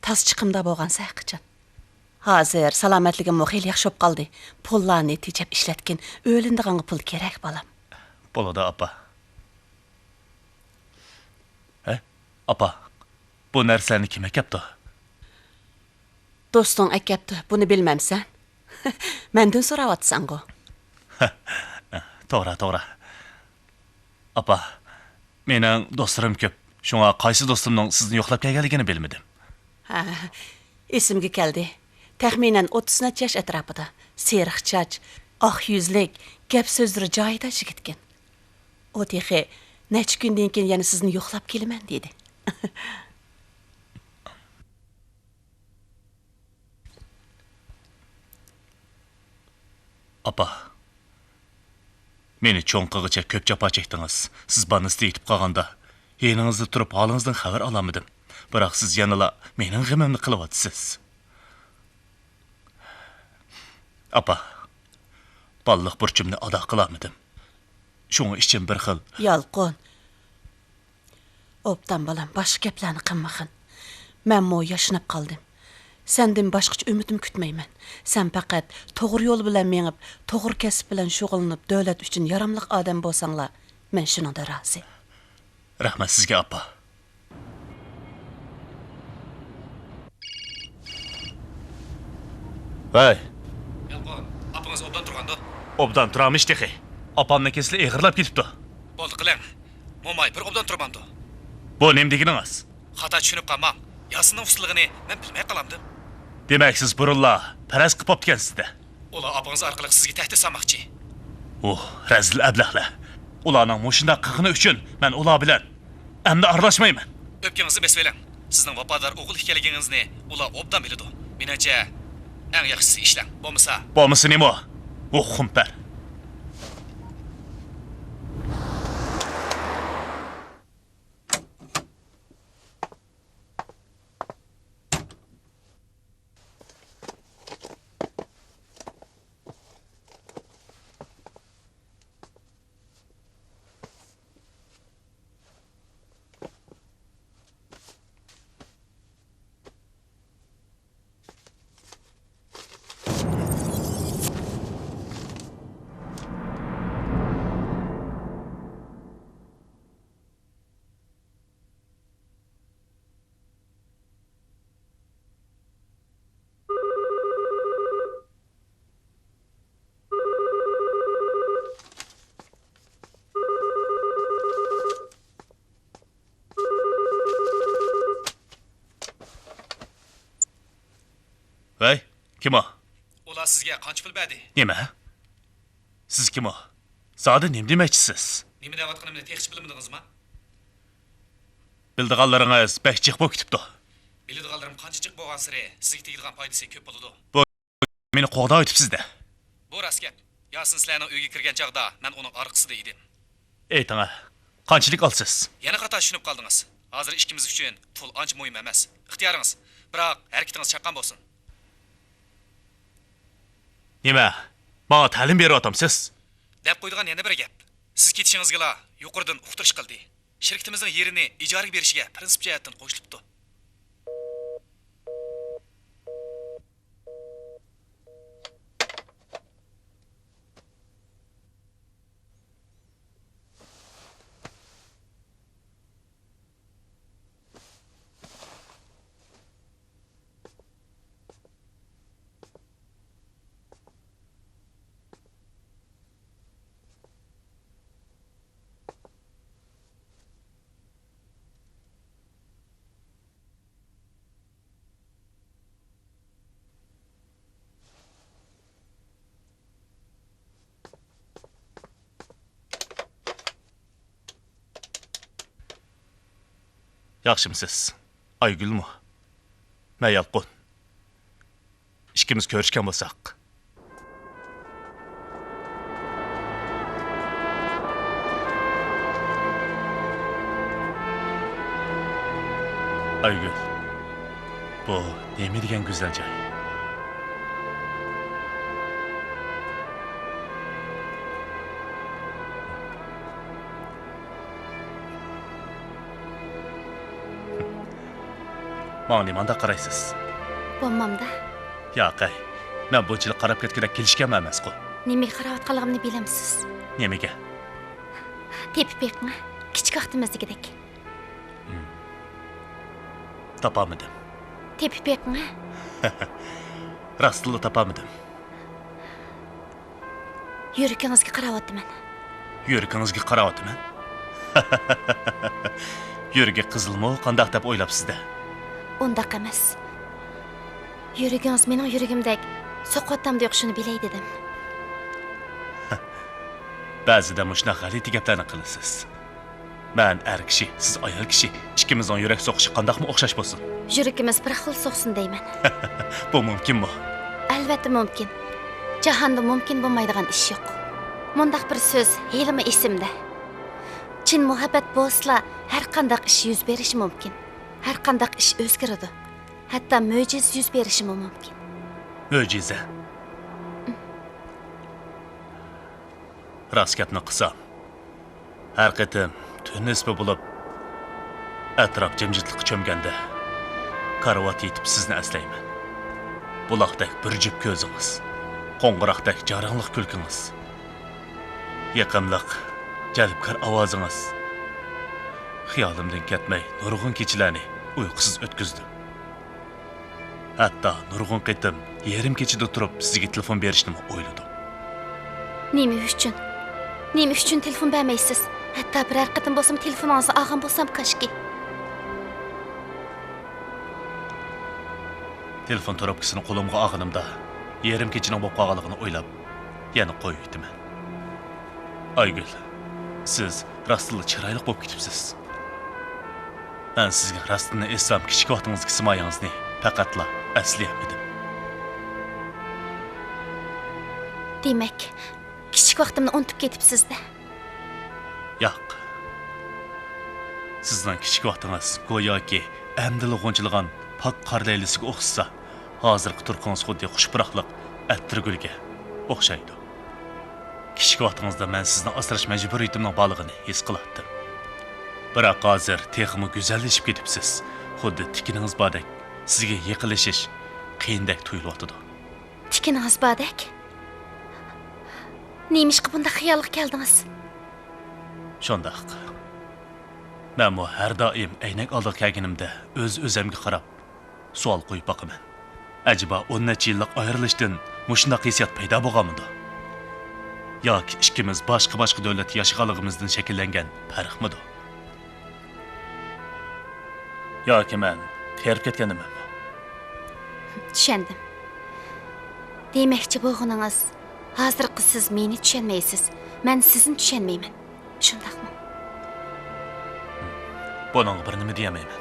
tas chiqimda bo'lgansa qachon. Hozir salomatligim xeyli yaxshi bo'lib qoldi. Pullarni tejab ishlatgan, o'lindiganga pul kerak bolam. Bo'ladi, apa. Apa, bu narsani kim akapti? Do'sting akapti, buni bilmamsan. Mendan so'rayotsan-ku. To'g'ri. Apa, mening do'stlarim ko'p. Shunga qaysi do'stimning sizni yo'qlab kelganligini bilmadim. Ha, esimga keldi. Taxminan 30 yosh atrofida, seriq chach, oq yuzlik, gap so'zlari joyida yigitgan. O texi necha kundan keyin yana sizni yo'qlab kelaman dedi. Apa, meni cho'nqig'icha ko'p jafo chekdingiz. Siz bannisda yetib qolganda, yerinizda turib holingizdan xabar olamadim. Biroq siz yanala mening g'imimni qilyapsiz. Apa, balliq burchimni ado qilolmadim. Şoňa içim bir xil. Yalqon. Obdan balam başqa gaplarni qilmagin. Men mo yaşanıp qaldım. Senden başqaça ümidim kütmeymen. Sen faqat toğru yol bilen meňip, toğru kesip bilen şoğulanyp döwlet üçin yaramlyk adam bolsaňlar, men şunada razı. Rahmat sizga apa. Vay, Yalqon, apаңыз obdan turganda. obdan turamış texi. Apamni kesli eğirlap ketipdi. Boldi qiling. Momay bir obdan turmamdı. Bu nem deginingіз? Xata tushunib qolmang. Yasının usluğunu men bilmay qalamdim. Demek siz burunla paraz qıp optikansizda. Ular apаңыз arqali sizga tahdid salmoqchi. Rezil əbləhlə. Ularning mushunda qıqını üçün mən ular bilan əmdi aralashmayman. Öpkənizni besveling. Sizning vafodar o'g'il ekanligingizni ular obdan biladi. Menimcha eng yaxshisi ishlang. Bo'lmasa, Bo'lmasa nima? Xumpar. Vay, kim o? ular sizga qancha pul berdi? Nima? Siz kim o? Zodi nim demoqchisiz? Nima deyotganimni texchi bilmadingizmi? Bildiganlaringiz bek jiq bo'lib ketibdi. Biladiganlarim qancha jiq bo'lgan siri sizga tegadigan foydasi ko'p bo'ladi. Meni qo'g'da o'tibsizda. Bu rost gap. Yasin sizlarning uyga kirgan chaqda men uning orqasida edim. Ayting, qanchalik olsiz? Yana xato tushunib qoldingiz. Hozir ikkimiz uchun pul ancha muhim emas. Ixtiyoringiz. Biroq harakatingiz chaqqan bo'lsin. Nima? Menga ta'lim beryapsiz? Deb qo'ydigan yana bir gap. Siz ketishingizga yuqoridan uqtirish qildi. Shirkatimizning yerini ijaraga berishiga prinsip jihatdan qo'shilibdi. Yaxshimisiz? Aygülmü? Men Yalqon. İkimiz ko'rishgan bo'lsak. Aygül. Bu nima degan go'zal joy? Manga nimanda qaraysiz? Bo'lmamda. Yo'q, men bunchalik qarab ketgudek kelishganman emas-ku. Nimaga qarayotganligimni bilamsiz? Nimaga? Tepib beqma. Kichik vaqtimizdagidek. Topamadim. Tepib beqma. Rostla topamadim. Yuragingizga qarayapman. Yuragingizga qarayapman. Yuragi qizilmi, qandoq deb o'ylabsiz-da? Undaq emas. Yuragingiz mening yuragimdek soqotamda yo'qishini bilay dedim. Ba'zida mushna g'alati gaplarni qilasiz. Men er kishi, siz ayol kishi. Ikkimizning yurak soqishi qandoqmi o'xshash bo'lsin? Yuragimiz bir xil so'qsin deyman. Bu mumkinmi? Albatta mumkin. Jahonda mumkin bo'lmaydigan ish yo'q. Mundaq bir so'z helimi esimda. Chin muhabbat bo'lsa, har qanday ish yuz berishi mumkin. Har qanday ish o'zgaradi. Hatto mo'jiz yuz berishi mumkin. Mo'jiza. Rost gapni qilsam, har qatim tun nisbi bo'lib, atrof jimjitlikqa cho'mganda, karvat yetib sizni aslayman. Buloqdek bir jup ko'zingiz, qo'ng'iroqdek jarangliq kulkingiz, yaqinliq, jalbkor ovozingiz xiyolimdan ketmay nurg'un kechalarni uyqusiz o'tkazdim. Hatto nurg'un qitim yarim kechada turib sizga telefon berishni o'yladim. Nima uchun telefon bermaysiz? Hatto biror qatim bo'lsam telefoningizni olgan bo'lsam kashki. Telefon trubkasini qo'limga olganimda yarim kechining bo'lib qolganligini o'ylab, yana qo'yib yetaman. Aygul, siz rostla chiroyli bo'lib ketibsiz. Men sizga rostini eslab kichik vaqtingizga simoyangizni faqatla aslayapmidim. Demak, kichik vaqtimni unutib ketibsiz-da. Yo'q. Sizning kichik vaqtingiz go'yoki amdili g'unchilgan pak qor laylisiga o'xshasa, hozirgi turqingiz xuddi xushpuroqliq attirgulga o'xshaydi. Kichik vaqtingizda men sizni asrash majburiyatimning borlig'ini his qilardim. Biroq hozir texmi go'zallashib ketibsiz. Xuddi tikiningiz bordek, sizga yiqilishish qiyindek tuyulyotdi. Tikiningiz bordek? Neymişki bunda xiyolga keldingiz? Shundaq. Men bu har doim aynak oldiga kelganimda o'z-o'zimga qarab savol qo'yib boqaman. Acaba 10 necha yillik ayrilishdan mushunday hissiyat paydo bo'lganmidi? Yoki ikkimiz boshqa davlat yashaganligimizdan shakllangan farqmidi? Yoki men qiyirib ketganimmi? Tushundim. Demakchi bo'lganingiz, hozirgi siz meni tushunmaysiz, men sizni tushunmayman. Shundaqmi? Buning bir nima deyamayman.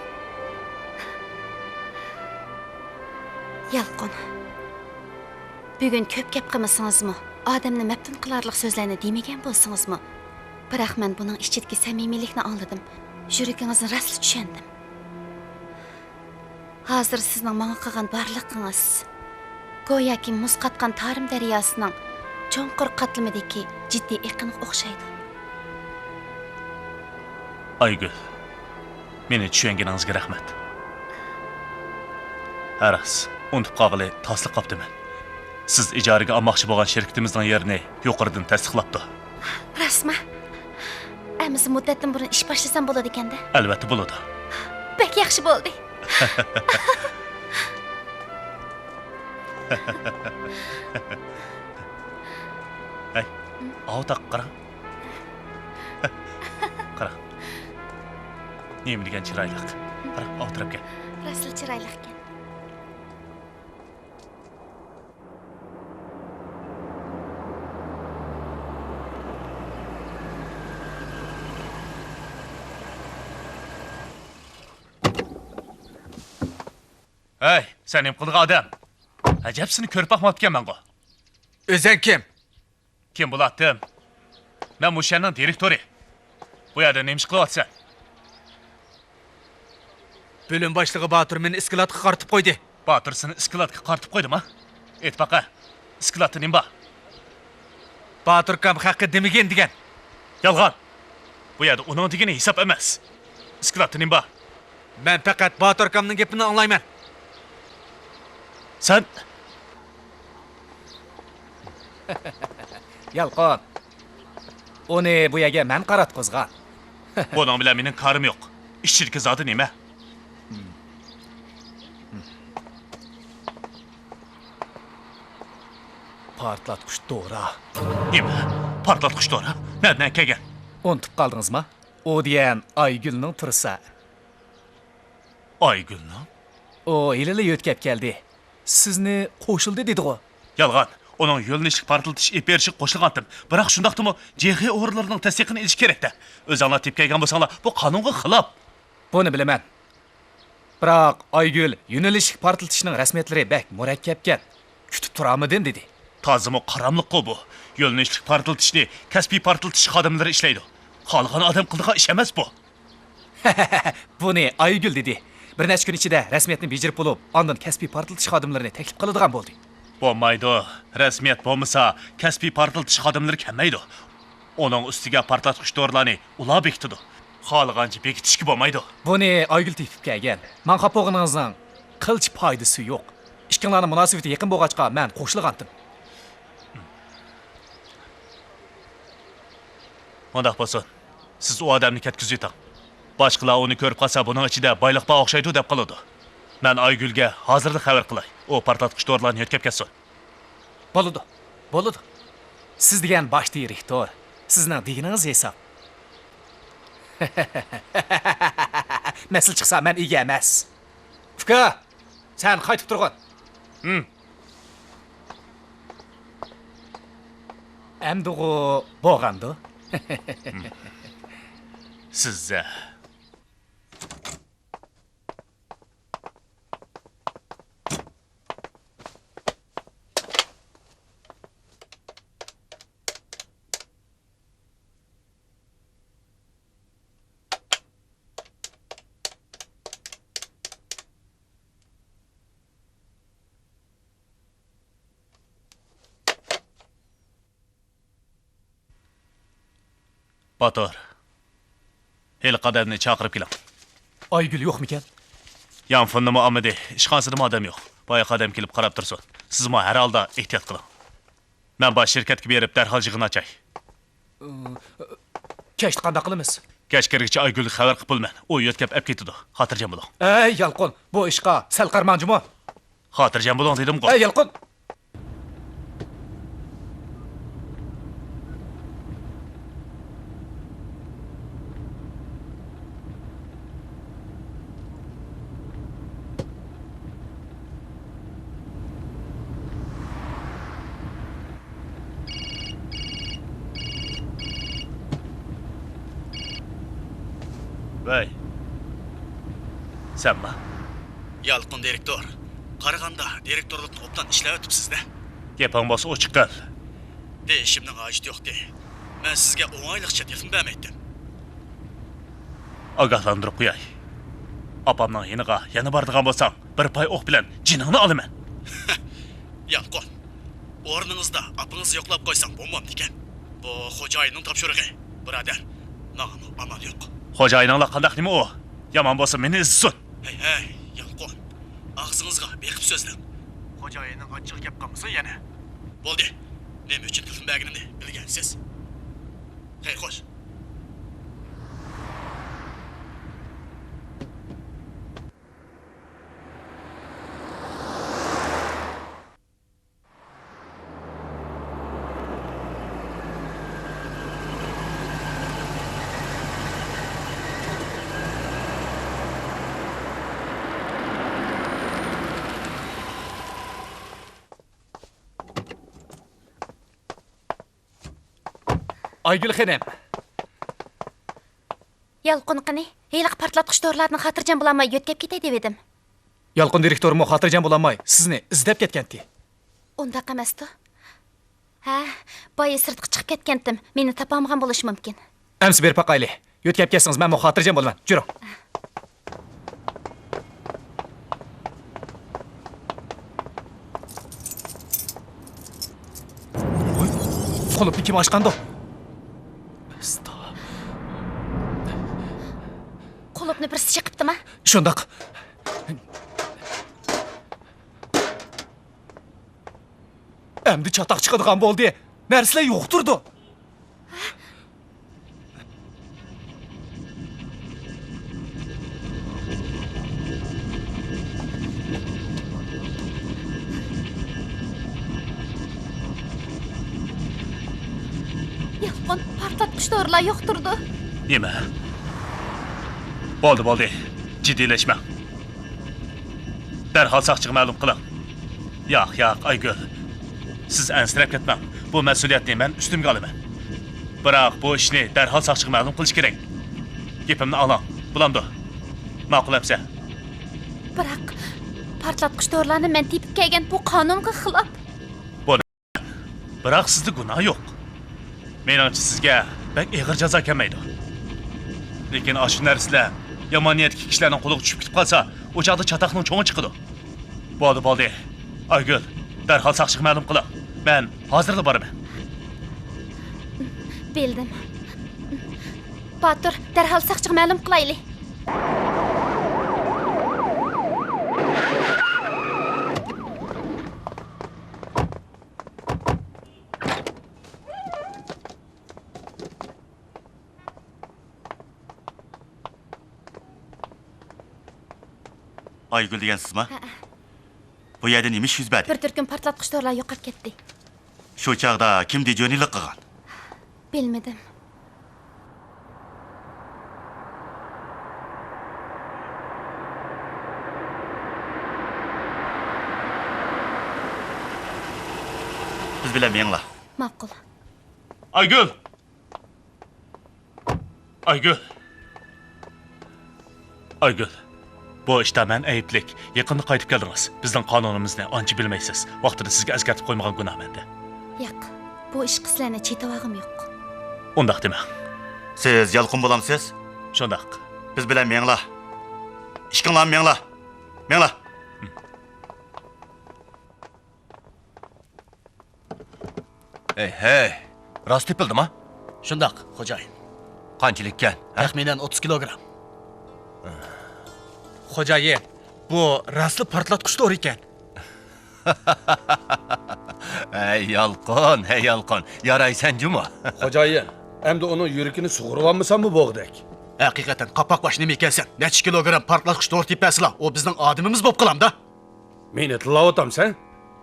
Yalqon. Bugun ko'p gap qilmasingizmi? Odamni maftun qilarlik so'zlarni demagan bo'lsingizmi? Biroq men buning ichidagi samimiylikni anladim. Yuragingizni rostla tushundim. Hozir sizning menga qilgan barligingiz go'yoki muz qatgan Tarim daryosining cho'nqur qatlamidagi jiddiy iqiniga o'xshaydi. Aygul, meni tushunganingizga rahmat. Haras, unutib qolg'ili tasliq qopdiman. Siz ijaraga olmoqchi bo'lgan shirkatimizning yerini yuqoridan tasdiqlabdi. Rasma. Amiz muddatdan burun ish boshlasam bo'ladi ekanda? Albatta bo'ladi. Bek yaxshi bo'ldi. Hey, avtaq qara. Qara. Nima degan chiroyli. Qara, o'tirib kel. Rasli chiroyli ekan. Hey, sen nima qilgan odam? Ajab seni ko'rib boqmabdiman men-ku. O'zing kim? Kim bo'ladim? Men Mushanning direktori. Bu yerda nima ish qilyapsan? Bölüm başlığı Batur meni iskilatga qartib qo'ydi. Batur seni iskilatga qartib qo'ydimi? Aytbaqa. Iskilatda nima bor? Batur kam haqqi demagan degan. Yolg'on. Bu yerda uning degani hisob emas. Iskilatda nima bor? Men faqat Batur kamning gapini anglayman. Sen Yalqon. Uni bu yerga men qaratqizgan. buning bilan mening qarim yo'q. Ishchilik zoti nima? Partlatqich to'g'ri. Nima? Partlatqich to'g'ri? Nerdan kelgan? Unutib qoldingizmi? O degan Aygulning tursa. Aygulning? O ilili yo'tkab keldi. Sizni qo'shildi dedi-ku. Yolg'on. Onun yo'lnishlik partlatış eperishi qo'shilgandim. Biroq shundaqdimi, JX o'g'rilarining tasdiqini olish kerak-da. O'zinglar tep kelgan bo'lsanglar, bu qonunga xilof. Buni bilaman. Biroq Aygul yo'nalishlik partlatishning rasmiyatlari bak murakkabikan. Kutib turamidim dedi. Tozimi qaramliq bu. Yo'lnishlik partlatishni kasbiy partlatish xodimlari ishlaydi. Qolgan odam qildigan ish emas bu. Buni Aygul dedi. Bir necha kun ichida rasmiyatni bejirib bo'lib, ondan kasbiy partlatish xodimlarini taklif qiladigan bo'ldi. Bo'lmaydi. Rasmiyat bo'lmasa, kasbiy partlatış xodimlari kelmaydi. Onun üstüge partlatqıç doğrularını ula bekitidi. Xalığanca bekitişki bo'lmaydi. Buni Aygül tepib kelgan. Men qapog'iningizning qilch foydasi yo'q. Ikkinlarning munosabati yaqin bo'lg'achqa men qo'shilgandim. Mundaq bo'lsin. Siz u odamni ketkizib yeting. Boshqalar uni ko'rib qolsa, buning ichida boyliqqa o'xshaydi deb qoladi. Men Aygülga hozirda xabar qilay. U partlatqich dorilarni yetkazib kelsin. Bo'ladi. Bo'ladi. Siz degan bosh direktor, sizning deganingiz esa Nasıl chiqsa men ega emas. Uka, sen qaytib turg'in. Endi u bo'lgandi. Sizə Bator. Hel qadamni chaqirib keling. Aygül yo'q mikan? Yanfonni muamidi, ishxonasida odam yo'q. Boya qadam kelib qarab tursin. Siz mo har holda ehtiyot qiling. Men bosh shirkatga berib darhol yig'in ochay. Kechni qanday qilamiz? Kech kirgicha Aygülga xabar qilib bo'lman. U yo'tkab olib ketdi. Xotirjam bo'ling. Ey Yalqin, bu ishqa sal qarmanjimi? Xotirjam bo'ling dedim-ku. Ey Yalqin. Vay. Senmi? Yalqın direktor. Qaraganda direktorlikni obdan ishlab o'tibsiz-da. Gaping bo'lsa ochiq qil. Ishimning hojati yo'q-da. Men sizga o'ng'ayliqcha telefon bermaydim. Ogohlantirib qo'yay. Opamning yeniga yana bordigan bo'lsam, bir pay o'q bilan jiningni olaman. Yalqın. O'rningizda opingizni yo'qlab qo'ysam bo'lmamdi ekan. Bu xo'jayinning topshirig'i. Birodar, menga amal yo'q. Xo'jayininglar qandaq nima u? Yomon bo'lsa meni izsin. Hey, Yalqın. Ağzınızga bekib so'zlang. Xo'jayinning achchiq gap qilmasa yana. Bo'ldi. Nima uchun telefon berganimni bilgansiz. Hey, xo'sh. Aygül xanım. Yalqin qani, heyliq partlatqich dorilarni xotirjam bo'lolmay yo'tkab ketay deb edim. Yalqin direktorimo xotirjam bo'lolmay sizni izlab ketganti. Undaq emas-ku. Ha, boya sirtqa chiqib ketgandim. Meni topolmagan bo'lishi mumkin. Amsi berib boqayli. Yo'tkab ketsangiz men xotirjam bo'laman. Juring. Qolipni kim ochqandi? Qulupni birisi chiqibdimi? Shundoq. Endi chatoq chiqadigan bo'ldi. Narsalar yo'qtirdi. Yalqin, partlatqich dorilar yo'qtirdi. Nima? Bo'ldi. Jiddiylashma. Darhol soqchiga ma'lum qiling. Yo'q, Aygül. Siz ansirab ketmang. Bu mas'uliyatni men ustimga olaman. Biroq bu ishni darhol soqchiga ma'lum qilish kerak. Gapimni oling. Bulamdi. Ma'qulamsa. Biroq partlatqich dorilarni men tepib kelgan bu qonunga xilof. Biroq sizda gunoh yo'q. Menimcha sizga bak og'ir jazo kelmaydi. Lekin shu narsalar yomon niyatli kishilarning qo'liga tushib ketib qolsa, o'chaqda chatoqning cho'ngi chiqadi. Bo'ldi. Aygül, darhol soqchiga ma'lum qiling. Men hozirda boraman. Bildim. Batur, dərhal saqçığı məlum qılaylı. Aygül degan sizmi? Bu yerda nima ish yuz berdi? Bir türkün partlatqıç dorlar yo'qolib ketdi. Shu chaqda kim dijo'nilik qilgan? Bilmedim. Biz bilan menglar. Ma'qul. Aygül! Aygül! Aygül! Bu işte men ayıplik. Yakında qaytib keldiniz. Bizden kanunumuz ne? Anca bilmeysiz. Vaxtida sizge eskartib koymagan günah mende. Yo'q. Bu ish qizlarni chetavog'im yo'q. Ondaq deme. Siz yalqın bo'lamsiz? Şondaq. Biz bilan menglar. Ishqinglar menglar. Menglar. Hey, rost tepildimi? Shundoq, xo'jayin. Qanchalik ekan? Taxminan 30 kilogramm. Xo'jayin, bu rasli portlatqich to'g'ri ekan. Hey yalqın, yaraysan juma. Xo'jayin, endi uni yuragini sug'urib olmasanmi bo'g'dak? Haqiqatan qapoq bosh nima ekansan? Necha kilogramm portlatqich to'g'ri tepasizlar? O bizning odamimiz bo'lib qolamda. Meni tilovatamsan?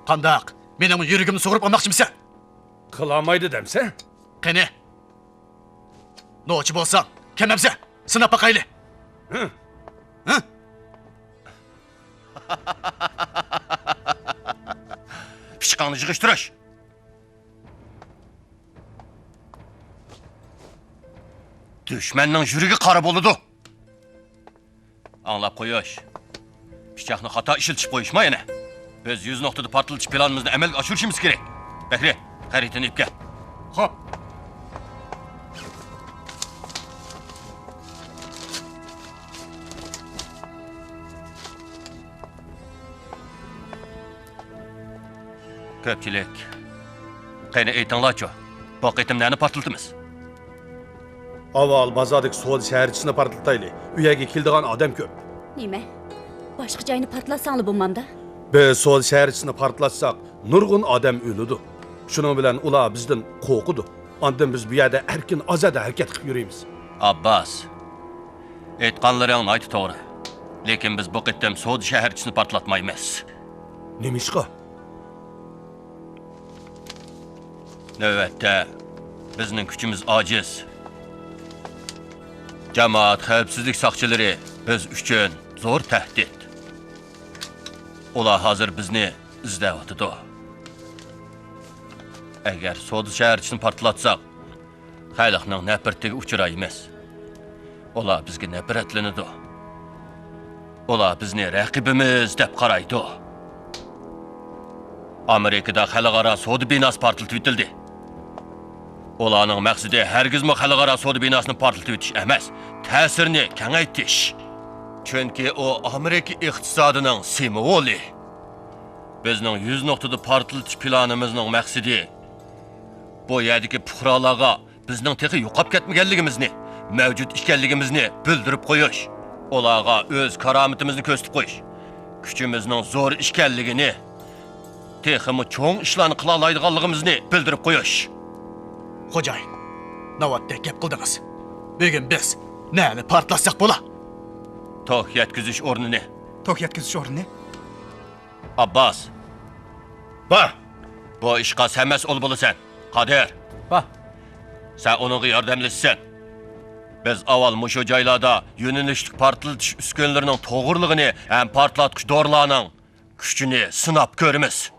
Qandaq? Mening yuragimni sug'urib olmoqchimisan? Qilolmaydi demsan? Qani? Nochi bo'lsang, kamabsa, sinab baqayli. Pishqanni yig'ishtirish. Düşmanning yuragi qora bo'ladi. Anlab qo'yish. Pichoqni xato ishlatib qo'yishma yana. Biz 100 nuqtada portlatish planimizni amalga oshirishimiz kerak. Bakri, xaritani ipga. Xo'p. Ko'pchilik. Qani aytinglar-chi. Bu qitim nani portlatamiz? Avval bozordagi so'l shaharchisini portlataylik. U yerga keladigan odam ko'p. Nima? Boshqa joyni portlatsanglar bo'lmamda? Biz so'l shaharchisini portlatsak, nurg'un odam o'ladi. Shuning bilan ular bizdan qo'rqidi. Ondan biz bu yerda erkin ozada harakat qilib yuramiz. Abbas. Aytganlaring aytdi to'g'ri. Lekin biz bu qitim so'l shaharchisini portlatmaymiz. Nima ishqa? Növbətdə bizning kuchimiz ojiz. Jamoat xavfsizlik soqchilari biz uchun zo'r tahdid. Ular hozir bizni izlayotdi. Agar So'd shaharchisini portlatsak, xalqning nafratiga uchraymiz. Ular bizga nafratlanadi. Ular bizni raqibimiz deb qaraydi. Amerikada xalqaro So'd binosi portlatib etildi. Ularning maqsadi hargizmi xalqaro So'd binosini portlatib etish emas, ta'sirini kengaytirish. Chunki u Amerika iqtisodining simvoli. Bizning 100 nuqtada portlatish planimizning maqsadi bu yerdagi fuqarolarga bizning texi yo'qolib ketmaganligimizni, mavjud ekanligimizni bildirib qo'yish. Ularga o'z karomatimizni ko'rsatib qo'yish. Kuchimizning zo'r ekanligini, teximi cho'ng ishlarni qila oladiganligimizni bildirib qo'yish. Xo'jayin, navbatda gap qildingiz. Bugun biz nani portlatsak bo'la? To'q yetkizish o'rnini. To'q yetkizish o'rnini? Abbas. Ba, Bu ishqa sen mas'ul bo'lasan. Qodir. Ba. Sen onunğa yordamlashsan. Biz avval mushu joylarda yo'nalishlik portlatish uskunalarining to'g'riliğini ham portlatqich dorilarning kuchini sinab ko'ramiz.